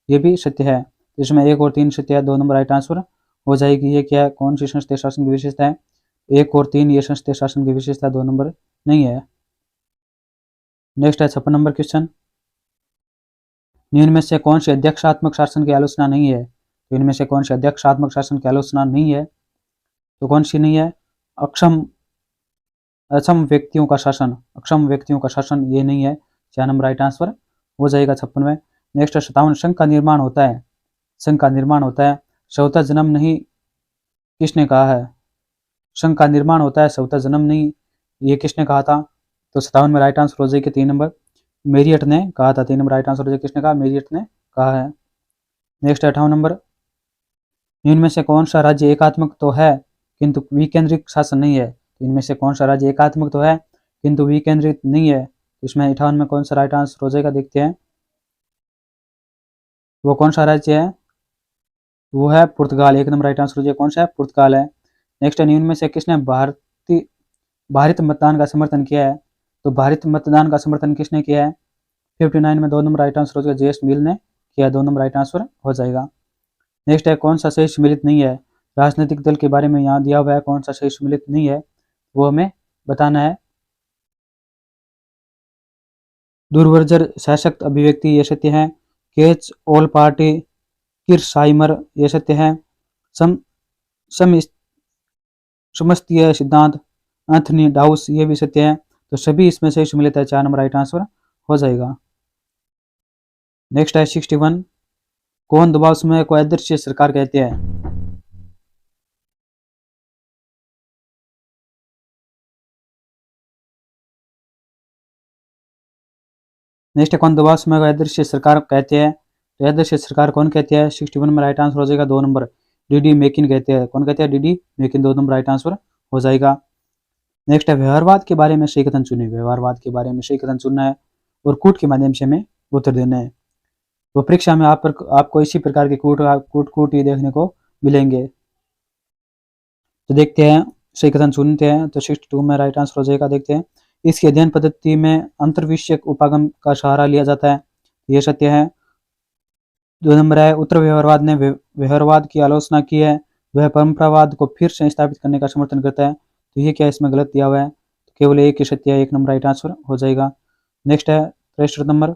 S1: ये भी सत्य है। इसमें 1 और 3 सत्य है। 2 नंबर राइट आंसर हो जाएगी। ये क्या है? कौन सी संसदीय शासन की विशेषता है? 1 और 3 ये संसदीय शासन की विशेषता, 2 नंबर नहीं है। नेक्स्ट है 56 नंबर क्वेश्चन। निम्न में से कौन सी अध्यक्षात्मक शासन की आलोचना नहीं है? तो इनमें से कौन सी अध्यक्षात्मक शासन की आलोचना नहीं है? तो कौन सी नहीं है? अक्षम अक्षम व्यक्तियों का शासन, अक्षम व्यक्तियों का शासन ये नहीं है। 4 नंबर राइट आंसर हो जाएगा 56 में। नेक्स्ट 57 संघ का निर्माण होता है। संघ का निर्माण होता है, स्वतः जन्म नहीं किसने कहा है? संघ का निर्माण होता है, स्वतः जन्म नहीं, ये किसने कहा था? तो 57 में राइट आंसर हो जाएगा 3 नंबर मेरियट ने कहा था। 3 नंबर राइट आंसर हो जाएगा। किसने कहा? मेरियट ने कहा है। Next 58 number. इनमें से कौन सा राज्य एकात्मक तो है किंतु विकेंद्रित शासन नहीं है? इनमें से कौन सा राज्य एकात्मक तो है किंतु विकेंद्रित नहीं है? इसमें 58 में कौन सा राइट आंसर हो जाएगा? देखते हैं वो कौन सा राज्य है। वो है पुर्तगाल। 1 नंबर राइट आंसर हो जाएगा। कौन सा है? पुर्तगाल है। नेक्स्ट है निम्न में से किसने भारत मतदान का समर्थन किया है? तो भारत मतदान का समर्थन किसने किया है? 59 में 2 नंबर राइट आंसर हो जाएगा। जेएस मिल ने किया। 2 नंबर राइट आंसर हो जाएगा। नेक्स्ट है कौन सा सही सम्मिलित नहीं है? राजनीतिक दल के बारे में यहाँ दिया हुआ है, कौन सा सही सम्मिलित नहीं है वो हमें बताना है। दुर्वर्जर सशक्त अभिव्यक्ति ये सत्य है। केच ऑल पार्टी किरसाइमर ये सत्य है। सम समस्तीय सिद्धांत एंथनी डाउस ये भी सत्य है। तो सभी इसमें सही सम्मिलित है। 4 नंबर राइट आंसर हो जाएगा। नेक्स्ट है 61। कौन दबाव समय को अदृश्य सरकार कहते हैं? नेक्स्ट है कौन दबाव समय को अदृश्य सरकार कहते हैं? तो अदृश्य सरकार कौन कहते हैं? 61 में राइट आंसर हो जाएगा। 2 नंबर डीडी मेकिन कहते हैं। कौन कहते हैं? DD Meakin. 2 number right answer हो जाएगा। नेक्स्ट है व्यवहारवाद के बारे में सही कथन चुने। व्यवहारवाद के बारे में सही कथन चुनना है और कूट के माध्यम से हमें उत्तर देना है। तो परीक्षा में आपको इसी प्रकार के कूट ही देखने को मिलेंगे। तो देखते हैं सही कथन चुनते हैं। तो 62 में राइट आंसर हो जाएगा। देखते हैं इसकी अध्ययन पद्धति में अंतर्विषयक उपागम का सहारा लिया जाता है। यह सत्य है। 2 नंबर है उत्तर व्यवहारवाद ने व्यवहारवाद की आलोचना की है, वह परंपरावाद को फिर से स्थापित करने का समर्थन करता है। तो ये क्या इसमें गलत दिया हुआ है? तो केवल एक ही सत्य है। 1 नंबर राइट आंसर हो जाएगा। नेक्स्ट है 63 नंबर।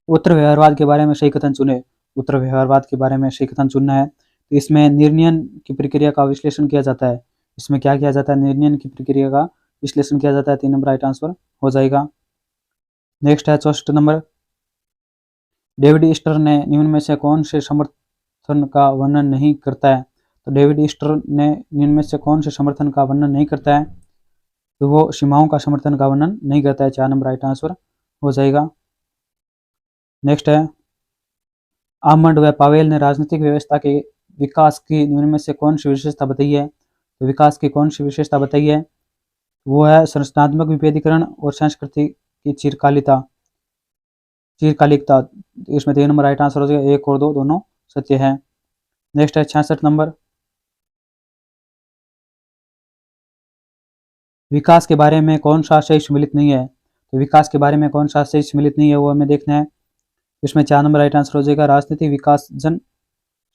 S1: उत्तर व्यवहारवाद के बारे में सही कथन चुने। उत्तर व्यवहारवाद के बारे में सही कथन चुनना है। तो इसमें निर्णयन की प्रक्रिया का विश्लेषण किया जाता है। इसमें क्या किया जाता है? निर्णयन की प्रक्रिया का विश्लेषण किया जाता है। 3 नंबर राइट आंसर हो जाएगा। नेक्स्ट है 64 नंबर। डेविड ईस्टर ने निम्न में से कौन से समर्थन का वर्णन नहीं करता है? तो डेविड ईस्टर ने निम्न में से कौन से समर्थन का वर्णन नहीं करता है? तो वो सीमाओं का समर्थन का वर्णन नहीं करता है। 4 नंबर राइट आंसर हो जाएगा। नेक्स्ट है आमंड व पावेल ने राजनीतिक व्यवस्था के विकास की निम्न में से कौन सी विशेषता बताई है? तो विकास की कौन सी विशेषता बताई है? वो है संरचनात्मक विभेदीकरण और संस्कृति की चिरकालिता। चिरकालिकता, इसमें 3 नंबर राइट आंसर हो जाएगा, 1 और 2 दोनों सत्य है। नेक्स्ट है 66 नंबर, विकास के बारे में कौन सा आशय सम्मिलित नहीं है। तो विकास के बारे में कौन सा आशय सम्मिलित नहीं है वो हमें देखना है। इसमें 4 नंबर राइट आंसर हो जाएगा, राजनीतिक विकास जन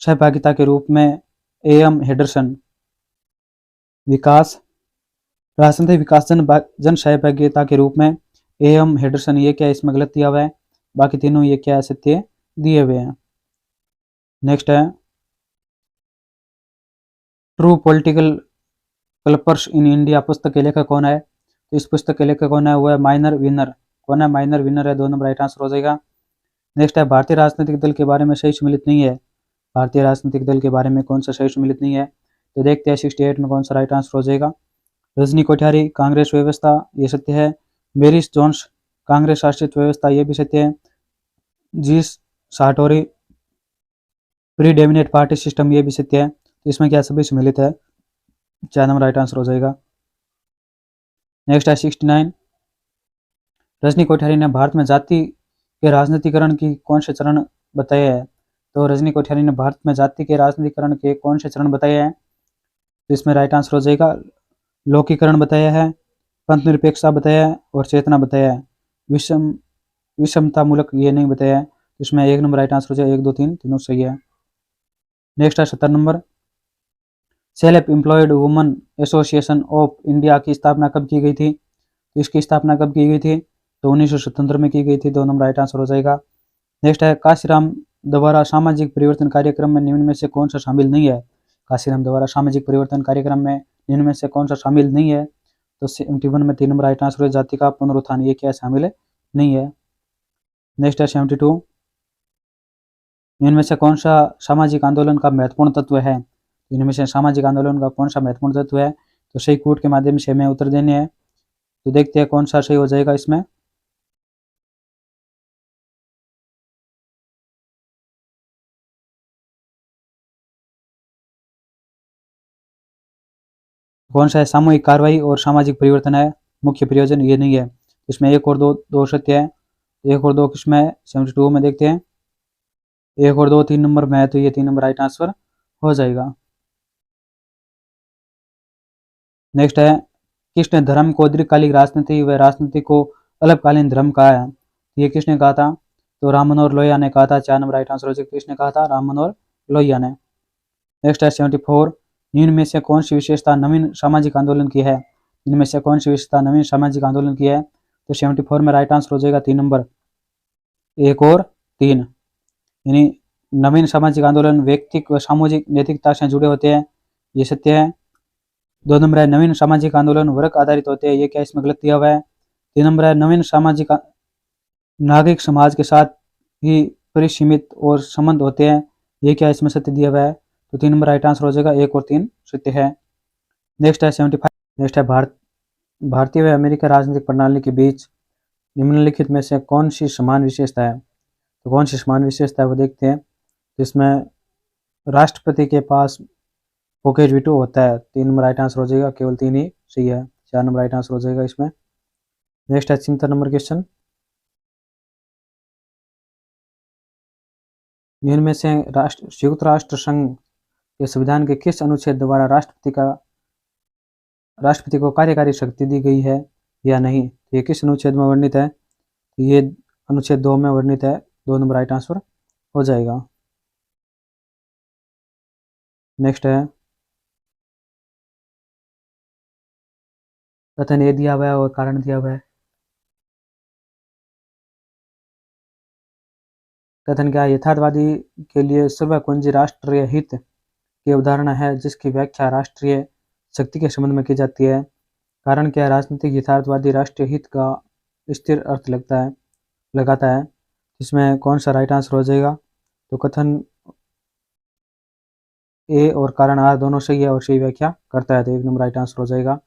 S1: सहभागिता के रूप में एम हेडरसन। विकास, राजनीतिक विकास जन सहभागिता के रूप में एम हेडरसन, ये क्या है, इसमें गलत दिया हुआ है, बाकी तीनों ये क्या है, सत्य दिए हुए हैं। नेक्स्ट है ट्रू पॉलिटिकल कल्पर्स इन इंडिया, पुस्तक के लेखक कौन है। तो इस पुस्तक के लेखक कौन है, वो है माइनर विनर। कौन है, माइनर विनर है, 2 नंबर राइट आंसर हो जाएगा। नेक्स्ट है भारतीय राजनीतिक दल के बारे में सही सम्मिलित नहीं है। भारतीय राजनीतिक दल के बारे में कौन सा सही सम्मिलित नहीं है, तो देखते हैं 68 में कौन सा राइट आंसर हो जाएगा। रजनी कोठारी, कांग्रेस व्यवस्था, ये सत्य है। बेरिस जोन्स, कांग्रेस शासित व्यवस्था, ये भी सत्य है। जी साटोरी, प्रीडेमिनेट पार्टी सिस्टम, ये भी सत्य है। तो इसमें क्या सभी सम्मिलित है, 4 नंबर राइट आंसर हो जाएगा। नेक्स्ट है 69, रजनी कोठारी ने भारत में जाति के राजनीतिकरण की कौन से चरण बताए हैं। तो रजनी कोठारी ने भारत में जाति के राजनीतिकरण के कौन से चरण बताए हैं, तो इसमें राइट आंसर हो जाएगा, लोकीकरण बताया है, पंथ निरपेक्षता बताया है और चेतना बताया है। विषमतामूलक ये नहीं बताया है। इसमें 1 नंबर राइट आंसर हो जाएगा, 1 2 3 तीनों सही है। नेक्स्ट है 70 number, self employed woman association of India की स्थापना कब की गई थी। तो इसकी स्थापना कब की गई थी, तो 1977 में की गई थी, 2 नंबर राइट आंसर हो जाएगा। नेक्स्ट है काशीराम द्वारा सामाजिक परिवर्तन कार्यक्रम में निम्न में से कौन सा शामिल नहीं है। काशीराम द्वारा सामाजिक परिवर्तन कार्यक्रम में निम्न में से कौन सा शामिल नहीं है, तो 71 में 3 नंबर राइट आंसर है, जाति का पुनरुत्थान, ये क्या शामिल नहीं है। नेक्स्ट है 72, इनमें से कौन सा सामाजिक आंदोलन का महत्वपूर्ण तत्व है। इनमें से सामाजिक आंदोलन का कौन सा महत्वपूर्ण तत्व है, तो सही कूट के माध्यम से हमें उत्तर देने हैं। तो देखते हैं कौन सा सही हो जाएगा। इसमें कौन सा है, सामूहिक कार्रवाई और सामाजिक परिवर्तन है मुख्य प्रयोजन, ये नहीं है। इसमें 1 और 2 दो सत्य है। 1 और 2 किसमें है, 72 में देखते हैं। 1 और 2 3 नंबर में है, तो ये 3 नंबर राइट आंसर हो जाएगा। नेक्स्ट है, किसने धर्म को दीर्घकालिक राजनीति व राजनीति को अल्पकालीन धर्म कहा है। ये किसने कहा था, तो राम मनोहर लोहिया ने कहा था, 4 नंबर राइट आंसर हो जाएगा। किसने कहा था, राम मनोहर लोहिया ने। नेक्स्ट है 74, निम्न में से कौन सी विशेषता नवीन सामाजिक आंदोलन की है। इनमें से कौन सी विशेषता नवीन सामाजिक आंदोलन की है, तो 74 में राइट आंसर हो जाएगा 3 नंबर, 1 और 3। यानी नवीन सामाजिक आंदोलन व्यक्तिक व सामाजिक नैतिकता से जुड़े होते हैं, ये सत्य है। 2 नंबर है, नवीन सामाजिक आंदोलन वर्ग आधारित होते हैं, ये क्या इसमें गलत दिया हुआ है। 3 नंबर है, नवीन सामाजिक नागरिक समाज के साथ ही परिसीमित और संबंध होते हैं, ये क्या इसमें सत्य दिया हुआ है। तो 3 नंबर राइट आंसर हो जाएगा, 1 और 3 सत्य है। नेक्स्ट है 75, नेक्स्ट है भारतीय व अमेरिकी राजनीतिक प्रणाली के बीच निम्नलिखित में से कौन सी समान विशेषता है। तो कौन सी समान विशेषता है वो देखते हैं। जिसमें राष्ट्रपति के पास पॉकेट वीटो होता है, 3 नंबर राइट आंसर हो जाएगा, केवल 3 ही सही है, 4 नंबर राइट आंसर हो जाएगा इसमें। नेक्स्ट है 73 नंबर क्वेश्चन, निम्न में से संयुक्त राष्ट्र संघ के संविधान के किस अनुच्छेद द्वारा राष्ट्रपति को कार्यकारी शक्ति दी गई है या नहीं। ये किस अनुच्छेद में वर्णित है, ये अनुच्छेद 2 में वर्णित है, 2 नंबर राइट आंसर हो जाएगा। नेक्स्ट है, कथन ये दिया हुआ है और कारण दिया हुआ है। कथन क्या है, यथार्थवादी के लिए सर्वकुंजी राष्ट्रीय हित की अवधारणा है जिसकी व्याख्या राष्ट्रीय शक्ति के संबंध में की जाती है। कारण क्या है, राजनीतिक यथार्थवादी राष्ट्रीय हित का स्थिर अर्थ लगाता है। इसमें कौन सा राइट आंसर हो जाएगा, तो कथन ए और कारण आर दोनों सही है और सही व्याख्या करता है, तो 1 नंबर राइट आंसर हो जाएगा।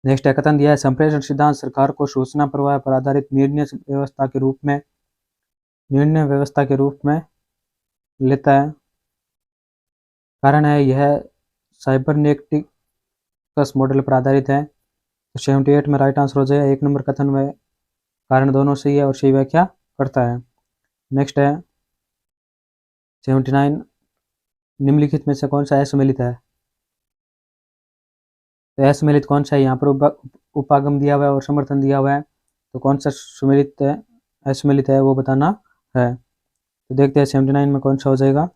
S1: नेक्स्ट है, कथन दिया है संप्रेषण सिद्धांत सरकार को सूचना प्रवाह पर आधारित निर्णय व्यवस्था के रूप में लेता है। कारण है, यह साइबरनेटिक्स मॉडल पर आधारित है। तो 78 में राइट आंसर हो जाएगा। एक नंबर कथन व कारण दोनों सही है और सही व्याख्या करता है। नेक्स्ट है 79, निम्नलिखित में से कौन सा असम्मिलित है? तो असम्मिलित कौन सा है? यहाँ पर उपागम दिया हुआ है और समर्थन दिया हुआ है, तो कौन सा सुमिलित है, असम्मिलित है, वो बताना है। तो देखते हैं 79 में कौन सा हो जाएगा।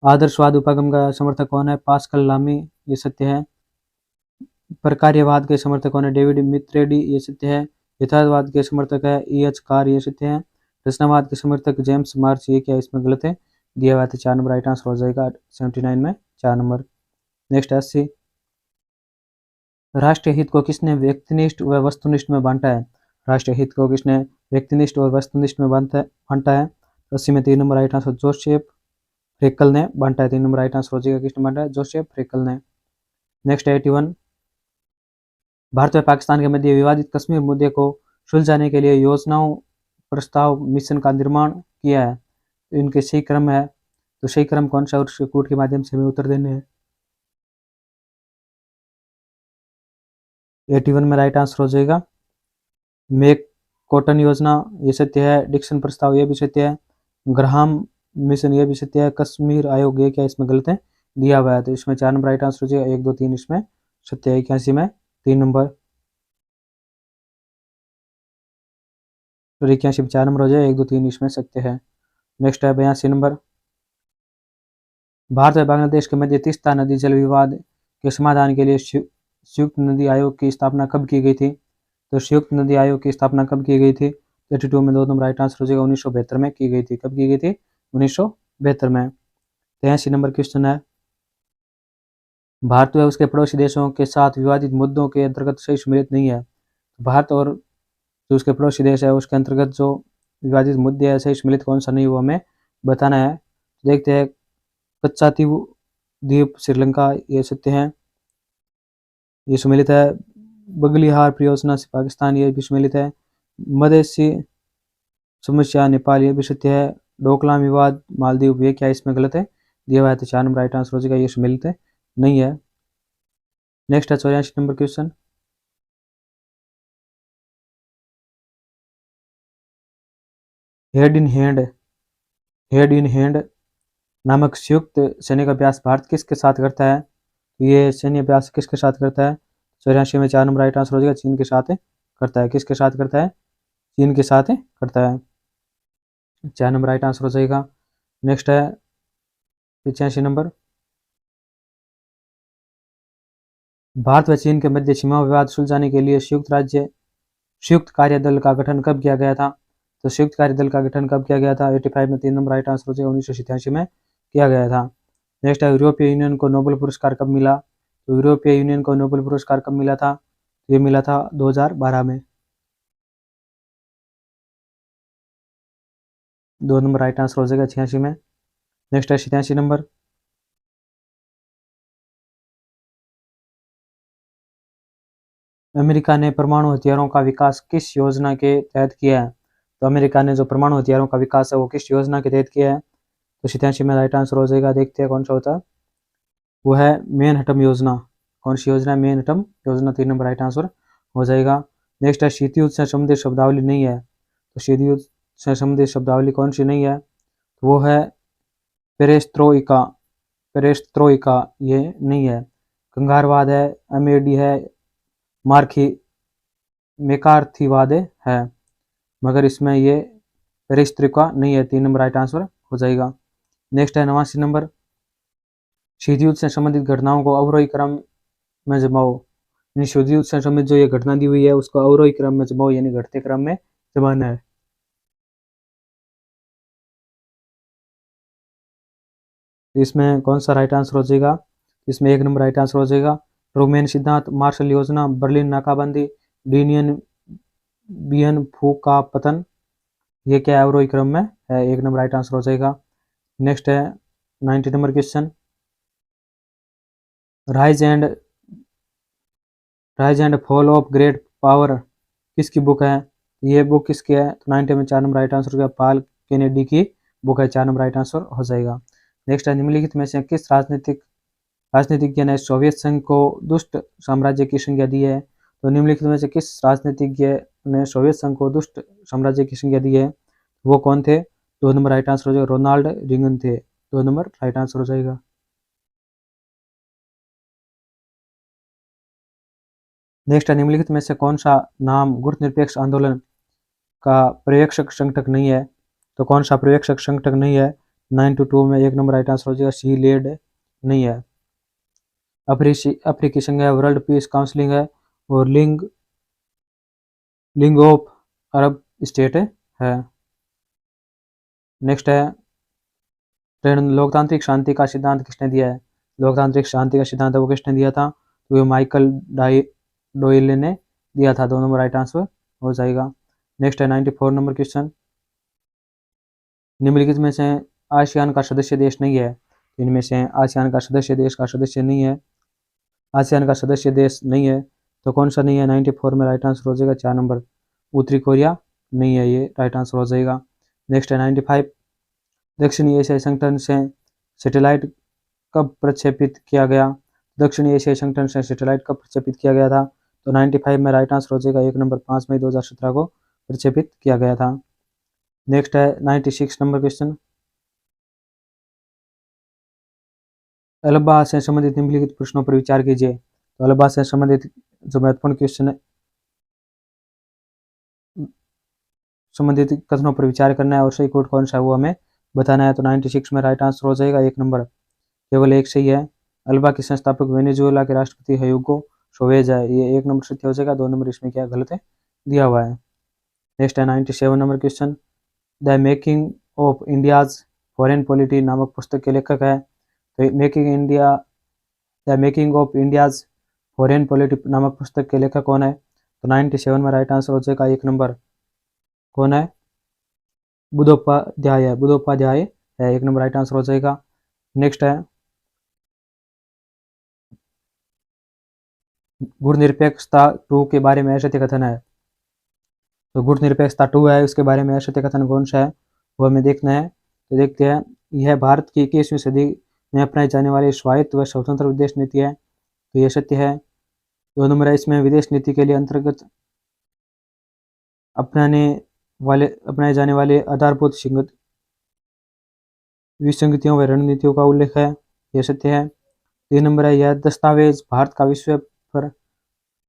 S1: आदर्शवाद उपागम का समर्थक कौन है? पास्कल लामी, ये सत्य है। प्रकार्यवाद के समर्थक कौन है? डेविड मित्रेडी, ये सत्य है। यथार्थवाद के समर्थक है E.H. कार, ये सत्य है। रचनावाद के समर्थक जेम्स मार्च, ये क्या इसमें गलत है? दिया हुआ है, तो 4 नंबर राइट आंसर हो जाएगा 79 में 4 नंबर। नेक्स्ट 80, राष्ट्रीय हित को किसने व्यक्तिनिष्ठ व वस्तुनिष्ठ में बांटा है? राष्ट्रीय हित को किसने व्यक्तिनिष्ठ और वस्तुनिष्ठ में बांटा है? 80 में 3 number right answer Joseph freckle ने बांटा है। 3 नंबर राइट आंसर हो जाएगा, किसने बांटा है? जोसेफ फ्रेकल ने। नेक्स्ट 81, भारत व पाकिस्तान के मध्य विवादित कश्मीर मुद्दे को सुलझाने के लिए योजनाओं प्रस्ताव मिशन का निर्माण किया है, तो इनके सही क्रम है, तो सही क्रम कौन सा और कोड के माध्यम से हमें उत्तर देने हैं। 81 में राइट आंसर हो जाएगा मेक कॉटन योजना, ये सत्य है। डिक्सन प्रस्ताव, ये भी सत्य है। ग्राहम मिशन, ये भी सत्य है। कश्मीर आयोग, ये क्या इसमें गलत है? दिया हुआ है, तो इसमें 4 नंबर राइट आंसर हो जाएगा। 1 2 3 इसमें सत्य है। 81 में 3 नंबर, तो 81 में 4 नंबर हो जाएगा। 1 2 3 इसमें सत्य है। नेक्स्ट है 82 नंबर, भारत और बांग्लादेश के मध्य तीस्ता नदी जल विवाद के समाधान के लिए संयुक्त नदी आयोग की स्थापना कब की गई थी? तो संयुक्त नदी आयोग की स्थापना कब की गई थी? 82 में 2 नंबर राइट आंसर हो जाएगा। 1972 में की गई थी। कब की गई थी? 1972 में। 83 नंबर क्वेश्चन है, भारत व उसके पड़ोसी देशों के साथ विवादित मुद्दों के अंतर्गत सही सम्मिलित नहीं है। भारत और जो उसके पड़ोसी देश है उसके अंतर्गत जो विवादित मुद्दे है सही सम्मिलित कौन सा नहीं, वो हमें बताना है। देखते हैं, कच्चातीव द्वीप श्रीलंका, ये सत्य है, ये सम्मिलित है। बगलिहार परियोजना से पाकिस्तान, ये भी सम्मिलित है। मधेसी समस्या नेपाल, ये भी सत्य है। डोकलाम विवाद मालदीव, ये क्या इसमें गलत है? दिया हुआ है, तो 4 नंबर राइट आंसर हो जाएगा, ये सम्मिलित है नहीं है। नेक्स्ट है 84 number question, head in hand नामक संयुक्त सैनिक अभ्यास भारत किसके साथ करता है? ये सैन्य अभ्यास किसके साथ करता है? 84 में 4 नंबर राइट आंसर हो जाएगा, चीन के साथ करता है। किसके साथ करता है? चीन के साथ करता है। 4 नंबर राइट आंसर हो जाएगा। नेक्स्ट है 85 नंबर, भारत व चीन के मध्य सीमा विवाद सुलझाने के लिए संयुक्त कार्य दल का गठन कब किया गया था? तो संयुक्त कार्य दल का गठन कब किया गया था? 85 में 3 नंबर राइट आंसर हो जाएगा। 1987 में किया गया था। नेक्स्ट है, यूरोपीय यूनियन को नोबेल पुरस्कार कब मिला? तो यूरोपीय यूनियन को नोबेल पुरस्कार कब मिला था? ये मिला था 2012 में। 2 नंबर राइट आंसर हो जाएगा 86 में। नेक्स्ट है 87 नंबर, अमेरिका ने परमाणु हथियारों का विकास किस योजना के तहत किया है? तो अमेरिका ने जो परमाणु हथियारों का विकास है वो किस योजना के तहत किया है? तो 87 में राइट आंसर हो जाएगा। देखते हैं कौन सा होता है, वो है मैनहट्टन योजना। कौन सी योजना? मैनहट्टन योजना। 3 नंबर राइट आंसर हो जाएगा। नेक्स्ट है, शीत युद्ध से संबंधित शब्दावली नहीं है, तो शीत युद्ध से संबंधित शब्दावली कौन सी नहीं है? तो वो है पेरेस्ट्रोइका। पेरेस्ट्रोइका ये नहीं है। कंगारवाद है, MAD है, मार्की मेकार्थीवाद है, मगर इसमें ये पेरेस्ट्रोइका नहीं है। 3 नंबर राइट आंसर हो जाएगा। नेक्स्ट है 89 नंबर, शीत युद्ध से संबंधित घटनाओं को अवरोही क्रम में जमाओ। यानी शीत युद्ध से संबंधित जो ये घटना दी हुई है उसको अवरोही क्रम में जमाओ, यानी घटते क्रम में जमाना है। इसमें कौन सा राइट आंसर हो जाएगा? इसमें 1 नंबर राइट आंसर हो जाएगा। रोमेन सिद्धांत, मार्शल योजना, बर्लिन नाकाबंदी, डीनियन बियन फू का पतन, ये क्या है? अवरोही क्रम में है। 1 नंबर राइट आंसर हो जाएगा। नेक्स्ट है 90 number question, rise and fall of great power किसकी बुक है? ये बुक किसकी है? तो 90 में 4 नंबर राइट आंसर हो गया, पाल केनेडी की बुक है। 4 नंबर राइट आंसर हो जाएगा। नेक्स्ट है, निम्नलिखित में से किस राजनीतिज्ञ ने सोवियत संघ को दुष्ट साम्राज्य की संज्ञा दी है? तो निम्नलिखित में से किस राजनीतिज्ञ ने सोवियत संघ को दुष्ट साम्राज्य की संज्ञा दी है? वो कौन थे? 2 नंबर राइट आंसर हो जाएगा, रोनाल्ड रिंगन थे। 2 नंबर राइट आंसर हो जाएगा। नेक्स्ट है, निम्नलिखित में से कौन सा नाम गुटनिरपेक्ष आंदोलन का पर्यवेक्षक संगठक नहीं है? तो कौन सा पर्यवेक्षक संगठक नहीं है? 9 to 2 में 1 नंबर राइट आंसर हो जाएगा, सी लेड नहीं है। अफ्रीकी संघ है, वर्ल्ड पीस काउंसिलिंग है, और लीग ऑफ अरब स्टेट है। नेक्स्ट है, लोकतांत्रिक शांति का सिद्धांत किसने दिया है? लोकतांत्रिक शांति का सिद्धांत वो किसने दिया था? तो ये माइकल डोइल ने दिया था। 2 नंबर राइट आंसर हो जाएगा। नेक्स्ट है 94 नंबर क्वेश्चन, निम्नलिखित में से आसियान का सदस्य देश नहीं है? इनमें से आसियान का सदस्य देश का सदस्य नहीं है, आसियान का सदस्य देश नहीं है, तो कौन सा नहीं है? 94 में राइट आंसर हो जाएगा 4 नंबर, उत्तरी कोरिया नहीं है, ये राइट आंसर हो जाएगा। नेक्स्ट है 95, दक्षिणी एशियाई संगठन से सैटेलाइट कब प्रक्षेपित किया गया? दक्षिणी एशियाई संगठन से सैटेलाइट कब प्रक्षेपित किया गया था? तो 95 में राइट आंसर हो जाएगा 1 नंबर, 5 मई 2017 को प्रक्षेपित किया गया था। नेक्स्ट है 96 नंबर क्वेश्चन, अल्बाह से संबंधित निम्नलिखित प्रश्नों पर विचार कीजिए। तो अल्बाह से संबंधित जो महत्वपूर्ण क्वेश्चन है, संबंधित कथनों पर विचार करना है और सही कोड कौन सा है वो हमें बताना है। तो 96 में राइट आंसर हो जाएगा 1 नंबर, केवल एक सही है। अल्बा के संस्थापक वेनेजुएला के राष्ट्रपति है ह्यूगो चोवेज है, ये 1 नंबर सत्य हो जाएगा। 2 नंबर इसमें क्या गलत है दिया हुआ है। नेक्स्ट है 97 number question, the making of India's foreign polity नामक पुस्तक के लेखक है? तो the making of India's foreign polity नामक पुस्तक के लेखक कौन है? तो 97 में राइट आंसर हो जाएगा 1 नंबर, कौन है? बुद्धोपाध्याय है, 1 नंबर राइट आंसर हो जाएगा। नेक्स्ट है, गुणनिरपेक्षता 2 के बारे में असत्य कथन है? तो गुणनिरपेक्षता 2 है, उसके बारे में असत्य कथन कौन सा है वो हमें देखना है। तो देखते हैं, यह भारत की 21वीं सदी में अपनाई जाने वाली स्वायत्त व स्वतंत्र विदेश नीति है, तो यह सत्य है। 2 नंबर है, इसमें विदेश नीति के लिए अंतर्गत अपनाए जाने वाले आधारभूत विसंगतियों व रणनीतियों का उल्लेख है, यह सत्य है। 3 नंबर है, यह दस्तावेज भारत का विश्व पर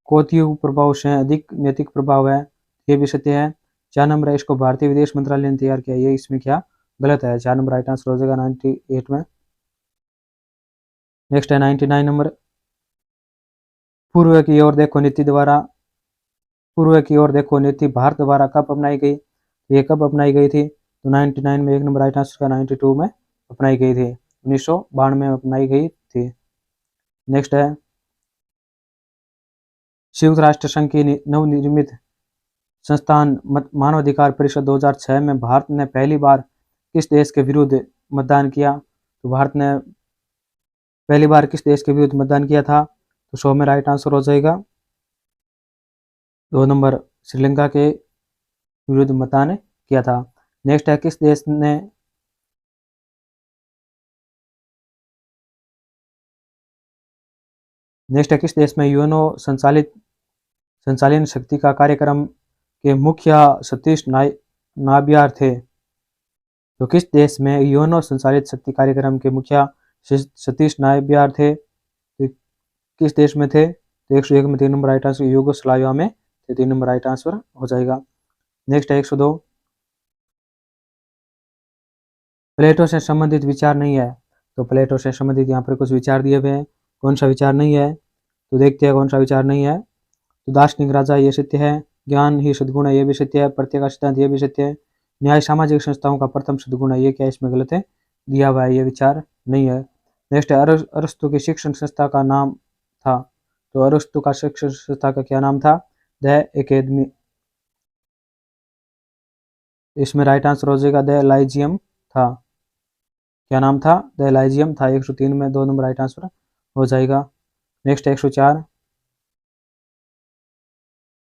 S1: कौतिक प्रभाव से अधिक नैतिक प्रभाव है, ये भी सत्य है। 4 नंबर है, इसको भारतीय विदेश मंत्रालय ने तैयार किया, ये इसमें क्या गलत है। 4 नंबर राइट आंसर हो जाएगा 98 में। नेक्स्ट है 99 नंबर, पूर्व की ओर देखो नीति भारत द्वारा कब अपनाई गई? ये कब अपनाई गई थी? तो 99 में 1 नंबर राइट आंसर का 92 में अपनाई गई थी, 1992 में अपनाई गई थी। नेक्स्ट है, संयुक्त राष्ट्र संघ की नवनिर्मित संस्थान मानवाधिकार परिषद 2006 में भारत ने पहली बार किस देश के विरुद्ध मतदान किया? तो भारत ने पहली बार किस देश के विरुद्ध मतदान किया था? तो 100 में राइट आंसर हो जाएगा 2 नंबर, श्रीलंका के विरुद्ध मतदान किया था। नेक्स्ट है, किस देश में यूएनओ संचालन शक्ति का कार्यक्रम के मुखिया सतीश नाबियार थे? तो किस देश में यूएनओ संचालित शक्ति कार्यक्रम के मुखिया सतीश नाबियार थे? तो किस देश में थे? तो 101 में 3 नंबर राइट आंसर, यूगोस्लाविया में, तो 3 नंबर राइट आंसर हो जाएगा। नेक्स्ट है 102, प्लेटो से संबंधित विचार नहीं है? तो प्लेटो से संबंधित यहाँ पर कुछ विचार दिए हुए हैं, कौन सा विचार नहीं है? तो देखते हैं कौन सा विचार नहीं है। तो दार्शनिक राजा ये सत्य है, ज्ञान ही सद्गुण है, ये भी सत्य है, प्रत्येक सिद्धांत ये भी सत्य है, न्याय सामाजिक संस्थाओं का प्रथम सद्गुण है, ये क्या इसमें गलत है दिया हुआ है, ये विचार नहीं है। नेक्स्ट है, अरस्तु की शिक्षण संस्था का नाम था? तो अरस्तु का शिक्षण संस्था का क्या नाम था? द एकेडमी, इसमें राइट आंसर हो जाएगा द लाइजियम था। क्या नाम था? द लाइजियम था। 103 में 2 नंबर राइट आंसर हो जाएगा। नेक्स्ट 104,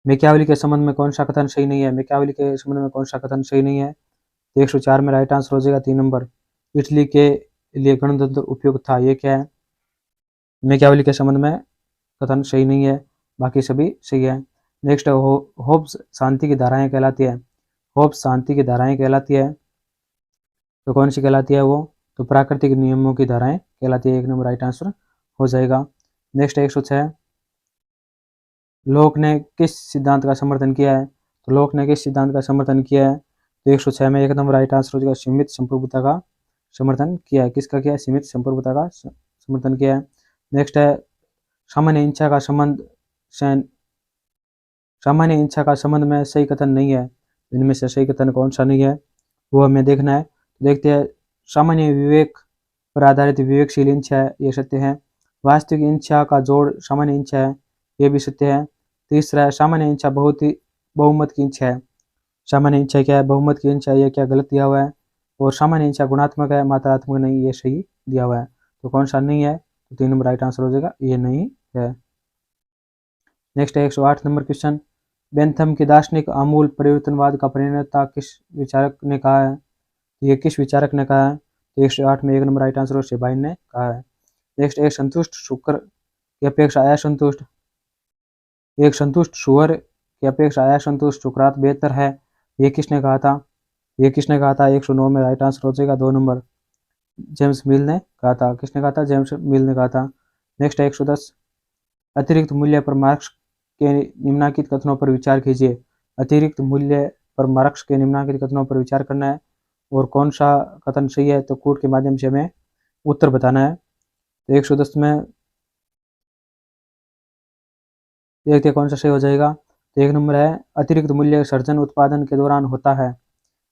S1: मैकियावेली के संबंध में कौन सा कथन सही नहीं है? मैकियावेली के संबंध में कौन सा कथन सही नहीं है? तो 104 में राइट आंसर हो जाएगा 3 नंबर, इटली के लिए गणतंत्र उपयुक्त था, ये क्या है? मैकियावेली के संबंध में कथन सही नहीं है। बाकी सभी सही है। नेक्स्ट है होब्स शांति की धाराएं कहलाती है। होब्स शांति की धाराएं कहलाती है तो कौन सी कहलाती है वो? तो प्राकृतिक नियमों की धाराएं कहलाती है। 1 नंबर राइट आंसर हो जाएगा। नेक्स्ट 106, लोक ने किस सिद्धांत का समर्थन किया है? तो लोक ने किस सिद्धांत का समर्थन किया है? तो 106 में 1 नंबर राइट आंसर हो जाएगा, सीमित संप्रभुता का समर्थन किया है। किसका किया है? सीमित संप्रभुता का समर्थन किया है। नेक्स्ट है सामान्य इच्छा का संबंध सामान्य इच्छा का संबंध में सही कथन नहीं है। इनमें से सही कथन कौन सा नहीं है वो हमें देखना है। देखते हैं। सामान्य विवेक पर आधारित विवेकशील इच्छा है, ये सत्य है। वास्तविक इच्छा का जोड़ सामान्य इच्छा है, ये भी सत्य है। तीसरा है सामान्य इच्छा बहुत ही बहुमत की इच्छा है। सामान्य इच्छा क्या है? बहुमत की इच्छा। ये क्या गलत दिया हुआ है? और सामान्य इच्छा गुणात्मक है, मात्रात्मक नहीं, ये सही दिया हुआ है। तो कौन सा नहीं है? तो 3 नंबर राइट आंसर हो जाएगा, ये नहीं है। नेक्स्ट है 108 नंबर क्वेश्चन, बेंथम के दार्शनिक आमूल परिवर्तनवाद का प्रणेता किस विचारक ने कहा है? ये किस विचारक ने कहा है? तो 108 में 1 नंबर राइट आंसर शेबाइन ने कहा है। नेक्स्ट एक संतुष्ट शुक्र की अपेक्षा असंतुष्ट एक संतुष्ट सुअर की अपेक्षा असंतुष्ट शुक्रात बेहतर है, ये किसने कहा था? ये किसने कहा था? 109 में राइट आंसर हो जाएगा 2 नंबर, जेम्स मिल ने कहा था। किसने कहा था? जेम्स मिल ने कहा था। नेक्स्ट है 110, अतिरिक्त मूल्य पर मार्क्स के निम्नलिखित कथनों पर विचार कीजिए। अतिरिक्त मूल्य पर मार्क्स के निम्नलिखित कथनों पर विचार करना है और कौन सा कथन सही है तो कोड के माध्यम से हमें उत्तर बताना है। तो 110 में देखते हैं कौन सा सही हो जाएगा। तो 1 नंबर है, अतिरिक्त मूल्य सर्जन उत्पादन के दौरान होता है।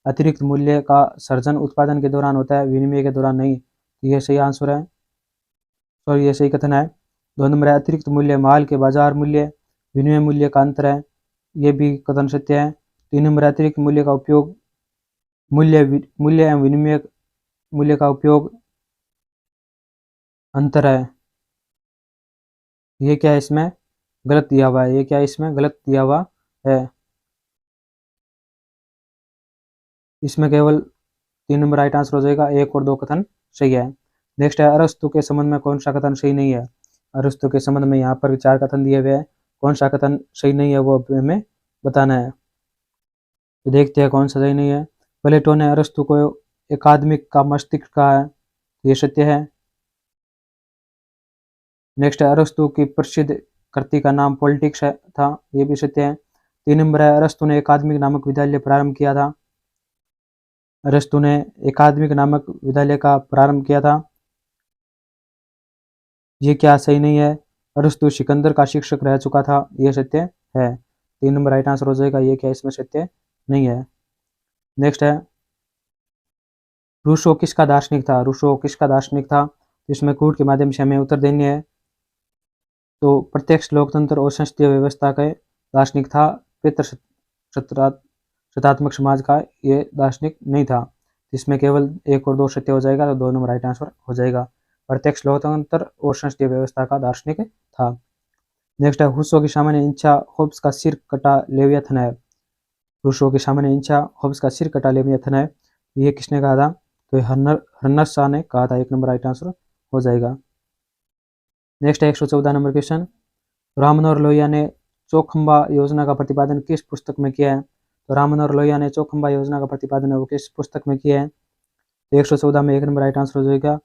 S1: अतिरिक्त मूल्य का सर्जन उत्पादन के दौरान होता है, विनिमय के दौरान नहीं। तो ये सही आंसर है, सॉरी ये सही कथन है। 2 नंबर है, अतिरिक्त मूल्य माल के बाजार मूल्य विनिमय मूल्य का अंतर है, ये भी कथन सत्य है। 3 नंबर है, अतिरिक्त मूल्य का उपयोग मूल्य एवं विनिमय मूल्य का उपयोग अंतर है, ये क्या है इसमें गलत दिया हुआ है? ये क्या है इसमें गलत दिया हुआ है? इसमें केवल 3 नंबर राइट आंसर हो जाएगा, 1 और 2 कथन सही है। नेक्स्ट है, अरस्तु के संबंध में कौन सा कथन सही नहीं है? अरस्तु के संबंध में यहाँ पर 4 कथन दिए हुए हैं, कौन सा कथन सही नहीं है वो हमें बताना है। तो देखते हैं कौन सा सही नहीं है। प्लेटो ने अरस्तु को एकादमिक का मस्तिष्क कहा है, ये सत्य है। नेक्स्ट है, अरस्तु की प्रसिद्ध कृति का नाम पॉलिटिक्स था, ये भी सत्य है। 3 नंबर है, अरस्तु ने एकादमिक नामक विद्यालय प्रारंभ किया था। अरस्तु ने एकादमिक नामक विद्यालय का प्रारंभ किया था, ये क्या सही नहीं है? अरस्तु सिकंदर का शिक्षक रह चुका था, ये सत्य है। 3 नंबर राइट आंसर हो जाएगा, ये क्या इसमें सत्य नहीं है। नेक्स्ट है, रूसो किसका दार्शनिक था? रूसो किसका दार्शनिक था? इसमें कूट के माध्यम से हमें उत्तर देनी है। तो प्रत्यक्ष लोकतंत्र और संसदीय व्यवस्था के दार्शनिक था। पितृसत्तात्मक समाज का ये दार्शनिक नहीं था। इसमें केवल 1 और 2 सत्य हो जाएगा, तो 2 नंबर राइट आंसर हो जाएगा। प्रत्यक्ष लोकतंत्र और संसदीय व्यवस्था का दार्शनिक था। नेक्स्ट है, रूसो की सामान्य इच्छा होब्स का सिर कटा लेवियाथन है। रूसो की सामान्य इच्छा होब्स का सिर कटा लेवियाथन है, ये किसने कहा था? तो हर्नर शाह ने कहा था। 1 नंबर राइट आंसर हो जाएगा। नेक्स्ट है 114 नंबर क्वेश्चन, राम मनोहर लोहिया ने चौखंबा योजना का प्रतिपादन किस पुस्तक में किया है? तो राम मनोहर लोहिया ने चौखंबा योजना का प्रतिपादन है वो किस पुस्तक में किया है? तो 114 में 1 नंबर राइट आंसर हो जाएगा,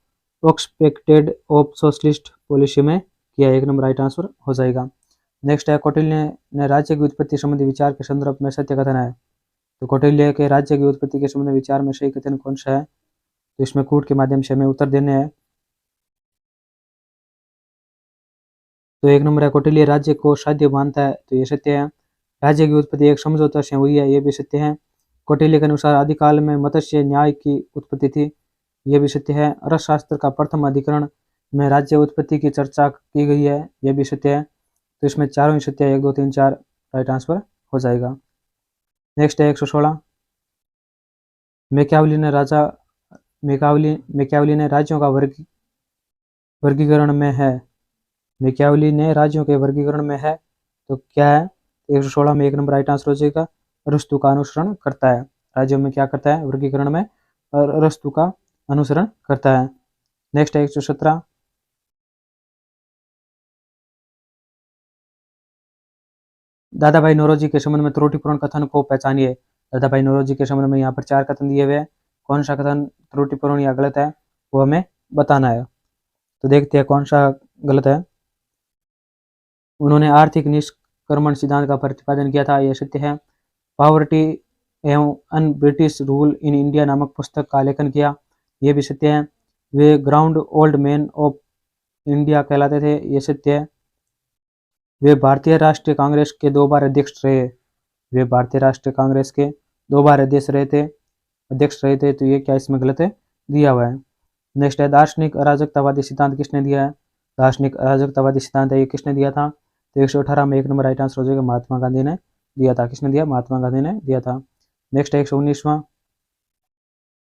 S1: एक्सपेक्टेड ऑफ सोशलिस्ट पॉलिसी में किया। 1 नंबर राइट आंसर हो जाएगा। नेक्स्ट है, कौटिल्य ने राज्य की उत्पत्ति संबंधी विचार के संदर्भ में सत्य कथन है। तो कौटिल्य के राज्य की उत्पत्ति के संबंध में विचार में सही कथन कौन सा है? तो इसमें कूट के माध्यम से हमें उत्तर देने हैं। तो 1 नंबर है, कौटिल्य राज्य को साध्य मानता है, तो ये सत्य है। राज्य की उत्पत्ति एक समझौता से हुई है, ये भी सत्य है। कौटिल्य के अनुसार आदिकाल में मत्स्य न्याय की उत्पत्ति थी, ये भी सत्य है। अर्थशास्त्र का प्रथम अधिकरण में राज्य उत्पत्ति की चर्चा की गई है, ये भी सत्य है। तो इसमें चारों ही सत्य है, 1 2 3 4 राइट आंसर हो जाएगा। नेक्स्ट है 116, मैकियावेली ने राज्यों का वर्गीकरण में है। मैकियावेली ने राज्यों के वर्गीकरण में है, तो क्या है? 116 में 1 नंबर राइट आंसर हो जाएगा, अरस्तु का अनुसरण करता है। राज्यों में क्या करता है? वर्गीकरण में और अरस्तु का अनुसरण करता है। नेक्स्ट है 117, दादा भाई नौरोजी के संबंध में त्रुटिपूर्ण कथन को पहचानिए। दादा भाई नौरोजी के संबंध में यहाँ पर 4 कथन दिए हुए हैं। कौन सा कथन त्रुटिपूर्ण या गलत है वो हमें बताना है। तो देखते हैं कौन सा गलत है। उन्होंने आर्थिक निष्क्रमण सिद्धांत का प्रतिपादन किया था, यह सत्य है। पॉवर्टी एवं un British rule in India नामक पुस्तक का लेखन किया, यह भी सत्य है। वे grand old man of India कहलाते थे, यह सत्य है। वे भारतीय राष्ट्रीय कांग्रेस के 2 बार अध्यक्ष रहे। वे भारतीय राष्ट्रीय कांग्रेस के 2 बार अध्यक्ष रहे थे, तो ये क्या इसमें गलत है दिया हुआ है। नेक्स्ट है दार्शनिक अराजकतावादी सिद्धांत किसने दिया है। दार्शनिक अराजकतावादी सिद्धांत है ये किसने दिया था, तो 118 में 1 नंबर राइट आंसर हो जाएगा, महात्मा गांधी ने दिया था। किसने दिया, महात्मा गांधी ने दिया था। नेक्स्ट है 119वां,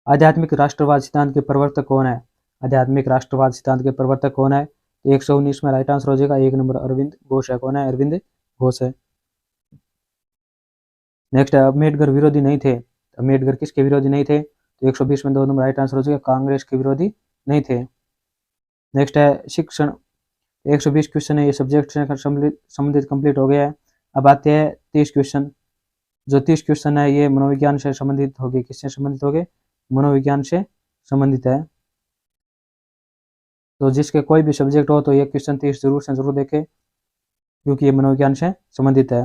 S1: आध्यात्मिक राष्ट्रवाद सिद्धांत के प्रवर्तक कौन है। आध्यात्मिक राष्ट्रवाद सिद्धांत के प्रवर्तक कौन है, तो 119 में राइट आंसर हो जाएगा 1 नंबर अरविंद घोष है। कौन है, अरविंद घोष है। नेक्स्ट है अम्बेडकर विरोधी नहीं थे। अम्बेडकर किसके विरोधी नहीं थे, तो 120 में 2 नंबर राइट आंसर हो जाएगा, कांग्रेस के विरोधी नहीं थे। नेक्स्ट है शिक्षण, 120 क्वेश्चन है, ये सब्जेक्ट से संबंधित कंप्लीट हो गया है। अब आते हैं 30 क्वेश्चन। जो 30 क्वेश्चन है ये मनोविज्ञान से संबंधित होगी। किससे संबंधित होगे, मनोविज्ञान से संबंधित है। तो जिसके कोई भी सब्जेक्ट हो तो ये क्वेश्चन 30 जरूर से जरूर देखे, क्योंकि ये मनोविज्ञान से संबंधित है।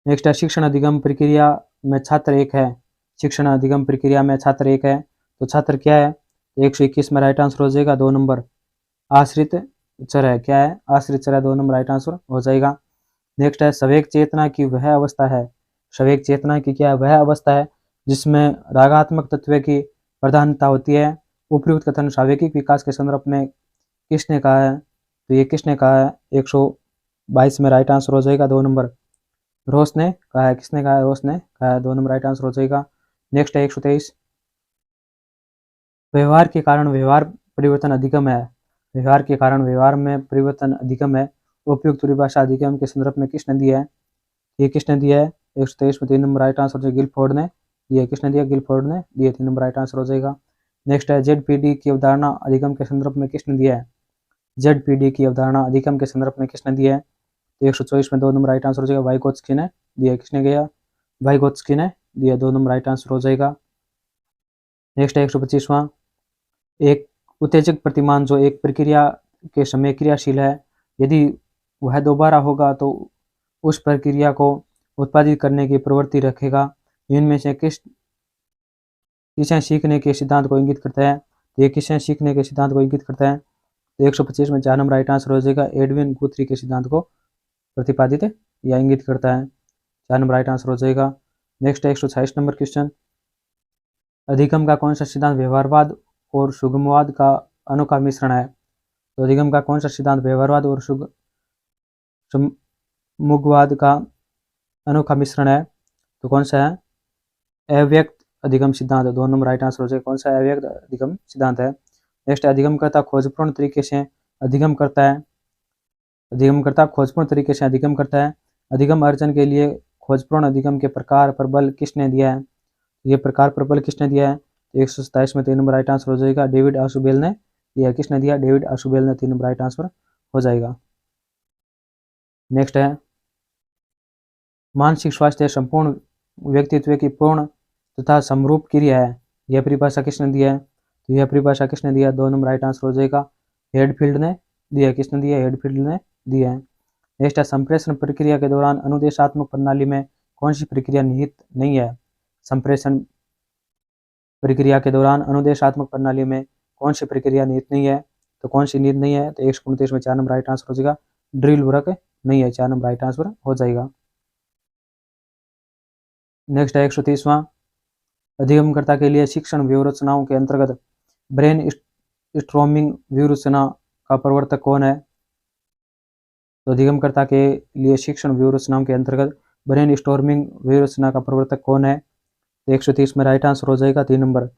S1: नेक्स्ट है शिक्षण अधिगम प्रक्रिया में छात्र 1 है। शिक्षण अधिगम प्रक्रिया में छात्र 1 है, तो छात्र क्या है, 121 में राइट आंसर हो जाएगा 2 नंबर आश्रित चर है। क्या है, आश्रित चर है, 2 नंबर राइट आंसर हो जाएगा। नेक्स्ट है संवेग चेतना की वह अवस्था है। संवेग चेतना की क्या है, वह अवस्था है जिसमें रागात्मक तत्व की प्रधानता होती है। उपयुक्त कथन सावेकिक विकास के संदर्भ में किसने कहा है, तो ये किसने कहा है, 122 में राइट आंसर हो जाएगा 2 नंबर रोस ने कहा है। किसने कहा है, रोस ने कहा है, 2 नंबर राइट आंसर हो जाएगा। नेक्स्ट है 123, व्यवहार के कारण व्यवहार परिवर्तन अधिगम है। व्यवहार के कारण व्यवहार में परिवर्तन अधिगम है। उपयुक्त परिभाषा अधिगम के संदर्भ में किसने दिया है, ये किसने दिया है, 123 में 3 नंबर राइट आंसर हो जाएगा, गिलफोर्ड ने दिया। किसने दिया, गिलफोर्ड ने दिया, 3 नंबर राइट आंसर हो जाएगा। नेक्स्ट है जेडपीडी की अवधारणा अधिगम के संदर्भ में किसने दिया है। जेडपीडी की अवधारणा अधिगम के संदर्भ में किसने दिया है, तो 124 में 2 नंबर राइट आंसर हो जाएगा, वाइगोत्स्की ने दिया। किसने गया, वाइगोत्स्की ने दिया, 2 नंबर राइट आंसर हो जाएगा। नेक्स्ट है 125वां, एक उत्तेजक प्रतिमान जो एक प्रक्रिया के समय क्रियाशील है, यदि वह दोबारा होगा तो उस प्रक्रिया को उत्पादित करने की प्रवृत्ति रखेगा। इनमें से किसे सीखने के सिद्धांत को इंगित करता है, तो ये किसे सीखने के सिद्धांत को इंगित करता है, तो 125 में 4 नंबर राइट आंसर हो जाएगा, एडविन गुथरी के सिद्धांत को प्रतिपादित या इंगित करता है, 4 नंबर राइट आंसर हो जाएगा। नेक्स्ट है 126 नंबर क्वेश्चन, अधिगम का कौन सा सिद्धांत व्यवहारवाद और सुगमवाद का अनोखा मिश्रण है। तो अधिगम का कौन सा सिद्धांत व्यवहारवाद और सुगमवाद का अनोखा मिश्रण है, तो कौन सा है, अव्यक्त अधिगम सिद्धांत, 2 नंबर राइट आंसर हो जाएगा, कौन सा अव्यक्त अधिगम सिद्धांत है। नेक्स्ट अधिगमकर्ता खोजपूर्ण तरीके से अधिगम करता है। अधिगमकर्ता खोजपूर्ण तरीके से अधिगम करता है। अधिगम अर्जन के लिए खोजपूर्ण अधिगम के प्रकार प्रबल किसने दिया है, ये प्रकार प्रबल किसने दिया है, तो 127 में 3 नंबर राइट आंसर हो जाएगा, डेविड आशुबेल ने दिया। किसने दिया, डेविड आशुबेल ने, 3 नंबर राइट आंसर हो जाएगा। नेक्स्ट है मानसिक स्वास्थ्य संपूर्ण व्यक्तित्व की पूर्ण तथा समरूप क्रिया है, यह परिभाषा किसने दिया है, तो यह परिभाषा किसने दिया, 2 नंबर राइट आंसर हो जाएगा, हेडफील्ड ने दिया। किसने दिया, हेडफील्ड ने दिया है। नेक्स्ट है संप्रेषण प्रक्रिया के दौरान अनुदेशात्मक प्रणाली में कौन सी प्रक्रिया निहित नहीं है। संप्रेषण प्रक्रिया के दौरान अनुदेशात्मक प्रणाली में कौन सी प्रक्रिया निहित नहीं है, तो कौन सी निहित नहीं है, तो 129 में 4 नंबर राइट आंसर हो जाएगा, ड्रिल वर्क नहीं है, 4 नंबर राइट आंसर हो जाएगा। नेक्स्ट है 130वां, अधिगमकर्ता के लिए शिक्षण व्यूहरचनाओं के अंतर्गत ब्रेन स्ट्रॉमिंग व्यूहरचना का प्रवर्तक कौन है। तो अधिगमकर्ता के लिए शिक्षण व्यूहरचनाओं के अंतर्गत ब्रेन स्टॉर्मिंग व्यूहरचना का प्रवर्तक कौन है, तो 130 में राइट आंसर हो जाएगा 3 नंबर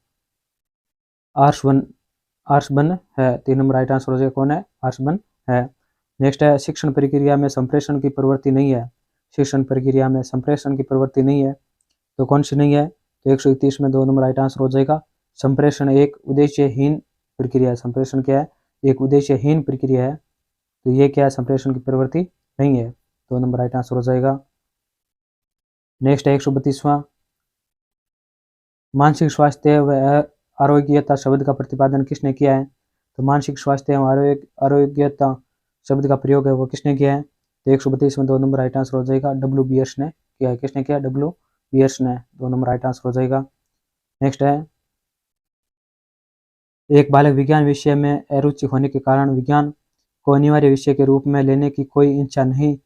S1: आर्सबन है, 3 नंबर राइट आंसर हो जाएगा, कौन है, आर्सबन है। नेक्स्ट है शिक्षण प्रक्रिया में संप्रेषण की प्रवृत्ति नहीं है। शिक्षण प्रक्रिया में संप्रेषण की प्रवृत्ति नहीं है, तो कौन सी नहीं है, तो 131 में 2 नंबर राइट आंसर हो जाएगा, संप्रेषण एक उद्देश्यहीन प्रक्रिया है। संप्रेषण क्या है, एक उद्देश्यहीन प्रक्रिया है। तो ये क्या है, संप्रेषण की प्रवृत्ति नहीं है। 2 नंबर राइट आंसर हो जाएगा। नेक्स्ट है 132वां, मानसिक स्वास्थ्य व आरोग्यता शब्द का प्रतिपादन किसने किया है? तो मानसिक स्वास्थ्य एवं आरोग्यता शब्द का प्रयोग है वो किसने किया है? तो 132 में 2 नंबर राइट आंसर हो जाएगा, डब्ल्यू बियर्स ने किया है। किसने किया? डब्ल्यू बियर्स ने। 2 नंबर राइट आंसर हो जाएगा। नेक्स्ट है, एक बालक विज्ञान विषय में अरुचि होने के कारण विज्ञान को अनिवार्य विषय के रूप में लेने की कोई इच्छा नहीं,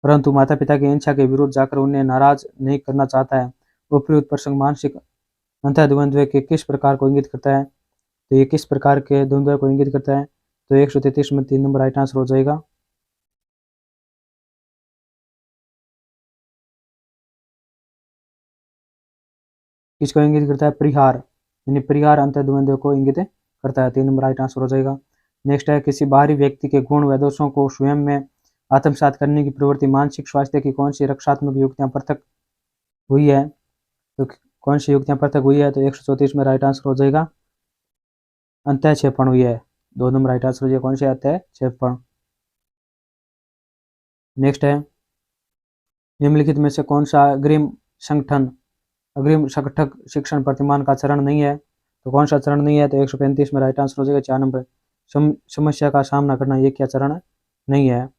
S1: परंतु माता पिता की इच्छा के विरुद्ध जाकर उन्हें नाराज नहीं करना चाहता है। उपयुक्त प्रसंग मानसिक अंतर्द्वंद्व के किस प्रकार को इंगित करता है? तो ये किस प्रकार के द्वंद्व को इंगित करता है? तो 133 में 3 नंबर राइट आंसर हो जाएगा। किसको इंगित करता है? परिहार, यानी परिहार अंतर्द्वंद्व को इंगित करता है। 3 नंबर राइट आंसर हो जाएगा। नेक्स्ट है, किसी बाहरी व्यक्ति के गुण व दोषों को स्वयं में आत्मसात करने की प्रवृत्ति मानसिक स्वास्थ्य की कौन सी रक्षात्मक युक्तियां पृथक हुई है? तो कौन सी युक्तियां पृथक हुई है? तो 134 में राइट आंसर हो जाएगा, अंतःक्षेपण हुई है। 2 नंबर राइट आंसर हो जाएगा, कौन सी? अंतःक्षेपण। नेक्स्ट है, निम्नलिखित में से कौन सा अग्रिम संगठक शिक्षण प्रतिमान का चरण नहीं है? तो कौन सा चरण नहीं है? तो 135 में राइट आंसर हो जाएगा, 4 नंबर। समस्या का सामना करना, ये क्या चरण नहीं है?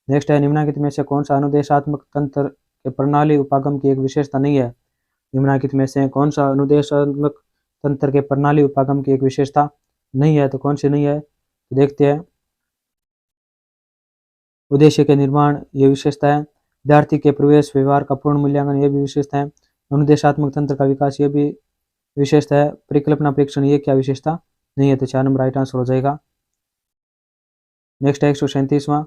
S1: नेक्स्ट है, निम्नलिखित में से कौन सा अनुदेशात्मक तंत्र के प्रणाली उपागम की एक विशेषता नहीं है? निम्नलिखित में से कौन सा अनुदेशात्मक तंत्र के प्रणाली उपागम की एक विशेषता नहीं है? तो कौन सी नहीं है? तो देखते हैं। उद्देश्य के निर्माण, ये विशेषता है। विद्यार्थी के प्रवेश व्यवहार का पूर्ण मूल्यांकन, ये भी विशेषता है। अनुदेशात्मक तंत्र का विकास, ये भी विशेषता है। परिकल्पना परीक्षण, ये क्या विशेषता नहीं है? तो 4 नंबर राइट आंसर हो जाएगा। नेक्स्ट है 137वां,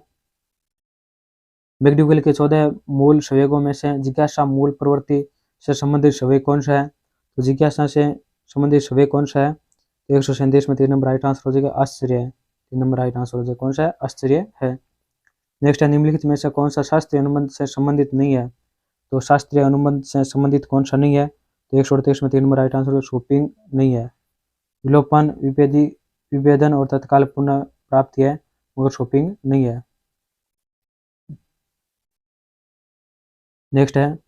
S1: मैक्डूगल के 14 मूल संवेगों में से जिज्ञासा मूल प्रवृत्ति से संबंधित संवेग कौन सा है? तो जिज्ञासा से संबंधित संवेग कौन सा है? तो 137 में 3 नंबर राइट आंसर हो जाएगा, आश्चर्य है। 3 नंबर राइट आंसर हो जाएगा, कौन सा है? आश्चर्य है। नेक्स्ट है, निम्नलिखित में से कौन सा शास्त्रीय अनुबंध से संबंधित नहीं है? तो शास्त्रीय अनुबंध से संबंधित कौन सा नहीं है? तो 138 में 3 नंबर राइट आंसर शॉपिंग नहीं है। विलोपन, विभेदन और तत्काल पुनः प्राप्ति है, मगर शॉपिंग नहीं है। नेक्स्ट है,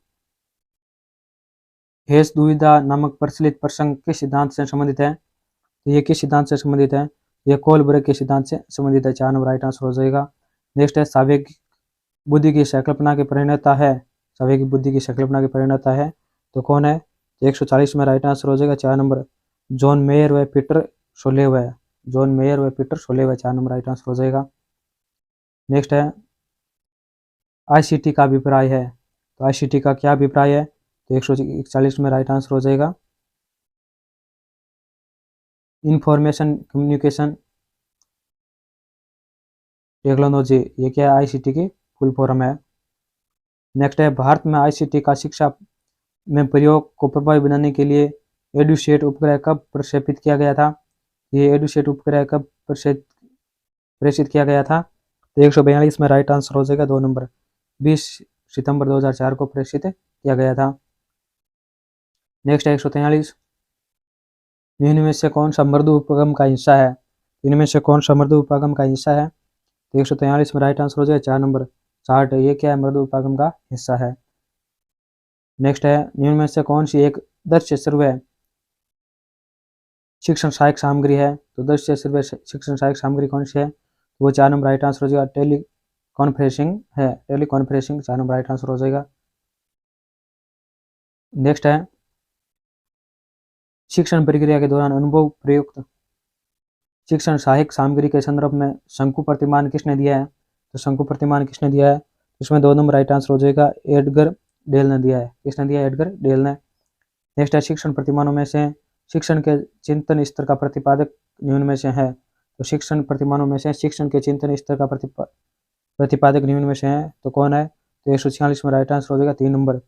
S1: हेस दुविधा नामक प्रचलित प्रसंग किस सिद्धांत से संबंधित है? तो ये किस सिद्धांत से संबंधित है? ये कोलबर्ग के सिद्धांत से संबंधित है। 4 नंबर राइट आंसर हो जाएगा। नेक्स्ट है, सावेगिक बुद्धि की संकल्पना के परिणता है। सावेगिक बुद्धि की संकल्पना के परिणता है तो कौन है? 140 में राइट आंसर हो जाएगा, 4 नंबर, जॉन मेयर व पीटर सोलेव है। जॉन मेयर व पीटर सोलेव है, 4 नंबर राइट आंसर हो जाएगा। नेक्स्ट है, आईसीटी का अभिप्राय है। तो आईसीटी का क्या अभिप्राय है? तो 141 में राइट आंसर हो जाएगा, इंफॉर्मेशन कम्युनिकेशन टेक्नोलॉजी, ये क्या है? आईसीटी की फुल फॉर्म है। नेक्स्ट है, भारत में आईसीटी का शिक्षा में प्रयोग को प्रभावी बनाने के लिए एडुसेट उपग्रह कब प्रक्षेपित किया गया था? ये एडुसेट उपग्रह कब प्रेषित किया गया था? तो 142 में राइट आंसर हो जाएगा, 2 नंबर, 20 सितंबर 2004 को प्रेषित किया गया था। नेक्स्ट है 143, निम्न में से कौन सा मृदु उपगम का हिस्सा है? इनमें से कौन सा मृदु उपागम का हिस्सा है? तो 143 में राइट आंसर हो जाएगा, 4 नंबर, चार्ट, ये क्या है? मृदु उपागम का हिस्सा है। नेक्स्ट है, निम्न में से कौन सी एक दृश्य श्रव्य शिक्षण सहायक सामग्री है? तो दृश्य श्रव्य शिक्षण सहायक सामग्री कौन सी है? तो वो 4 नंबर राइट आंसर हो जाएगा, टेली कॉन्फ्रेंसिंग है। Teleconferencing 4 number right answer हो जाएगा। नेक्स्ट है, शिक्षण प्रक्रिया के दौरान अनुभव प्रयुक्त शिक्षण सहायक सामग्री के संदर्भ में शंकु प्रतिमान किसने दिया है? तो शंकु प्रतिमान किसने दिया है? इसमें 2 नंबर राइट आंसर हो जाएगा, एडगर डेल ने दिया है। किसने दिया है? एडगर डेल ने। नेक्स्ट है, शिक्षण प्रतिमानों में से शिक्षण के चिंतन स्तर का प्रतिपादक निम्न में से है। तो शिक्षण प्रतिमानों में से शिक्षण के चिंतन स्तर का प्रतिपादक निम्न में से है तो कौन है? तो 146 में राइट आंसर हो जाएगा, 3 नंबर,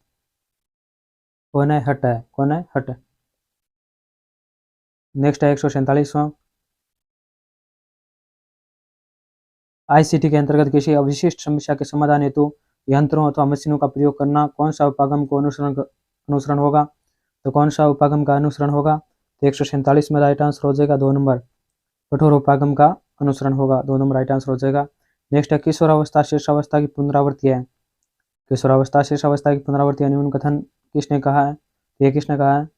S1: कौन है? हट है। कौन है? हट। नेक्स्ट है 147वां, आईसीटी के अंतर्गत किसी अविशिष्ट समस्या के समाधान हेतु यंत्रों अथवा मशीनों का प्रयोग करना कौन सा उपागम को अनुसरण होगा? तो कौन सा उपागम का अनुसरण होगा? तो 147 में राइट आंसर हो जाएगा, 2 नंबर, कठोर उपागम का अनुसरण होगा, 2 नंबर राइट आंसर हो जाएगा। नेक्स्ट है किशोरावस्था शिशुअवस्था की पुनरावृत्ति है। किशोरावस्था शिशुअवस्था की पुनरावृत्ति या न्यून कथन किसने कहा है? ये किसने कहा है?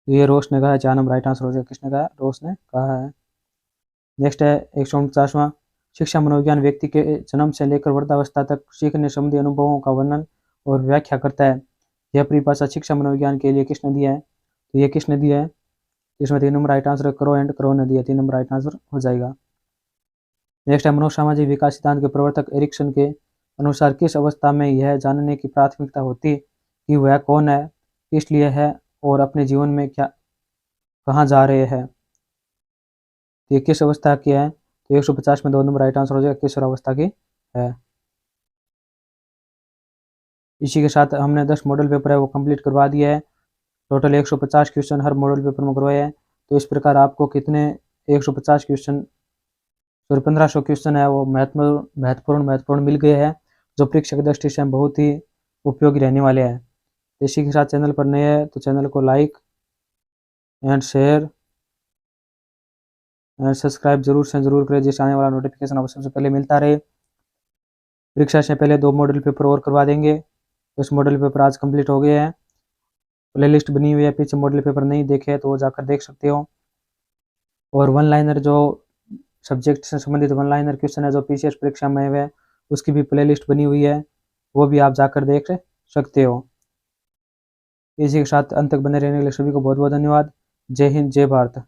S1: ये रोस ने कहा है, 4 नंबर राइट आंसर हो जाएगा। किसने कहा है? रोस ने कहा है। नेक्स्ट है 149वां, शिक्षा मनोविज्ञान व्यक्ति के जन्म से लेकर वृद्धावस्था तक सीखने संबंधी अनुभवों का वर्णन और व्याख्या करता है। यह परिभाषा शिक्षा मनोविज्ञान के लिए किसने दिया है? तो ये किसने दिया है? इसमें 3 number right answer crow and crow ने दिया, 3 नंबर राइट आंसर हो जाएगा। नेक्स्ट है मनोसामाजिक विकास सिद्धांत के प्रवर्तक एरिक्सन के अनुसार किस अवस्था में यह जानने की प्राथमिकता होती कि वह कौन है, किस लिए है और अपने जीवन में क्या कहाँ जा रहे हैं? ये किस अवस्था की है? तो 150 में 2 नंबर राइट आंसर हो जाएगा, किशोरावस्था की है। इसी के साथ हमने 10 मॉडल पेपर है वो कंप्लीट करवा दिया है। टोटल 150 क्वेश्चन हर मॉडल पेपर में करवाए हैं। तो इस प्रकार आपको कितने 150 क्वेश्चन सॉरी 1500 क्वेश्चन है वो महत्वपूर्ण मिल गए हैं, जो परीक्षा की दृष्टि से बहुत ही उपयोगी रहने वाले हैं। इसी के साथ चैनल पर नए हैं तो चैनल को like and share and subscribe जरूर से जरूर करें, जिससे आने वाला नोटिफिकेशन आपको सबसे पहले मिलता रहे। परीक्षा से पहले 2 मॉडल पेपर और करवा देंगे। तो इस मॉडल पेपर आज कंप्लीट हो गए हैं। प्ले लिस्ट बनी हुई है, पीछे मॉडल पेपर नहीं देखे तो वो जाकर देख सकते हो। और वन लाइनर जो सब्जेक्ट से संबंधित वन लाइनर क्वेश्चन है जो पीसीएस परीक्षा में है उसकी भी प्ले लिस्ट बनी हुई है, वो भी आप जाकर देख सकते हो। इसी के साथ अंत तक बने रहने के लिए सभी को बहुत बहुत धन्यवाद। जय हिंद, जय भारत।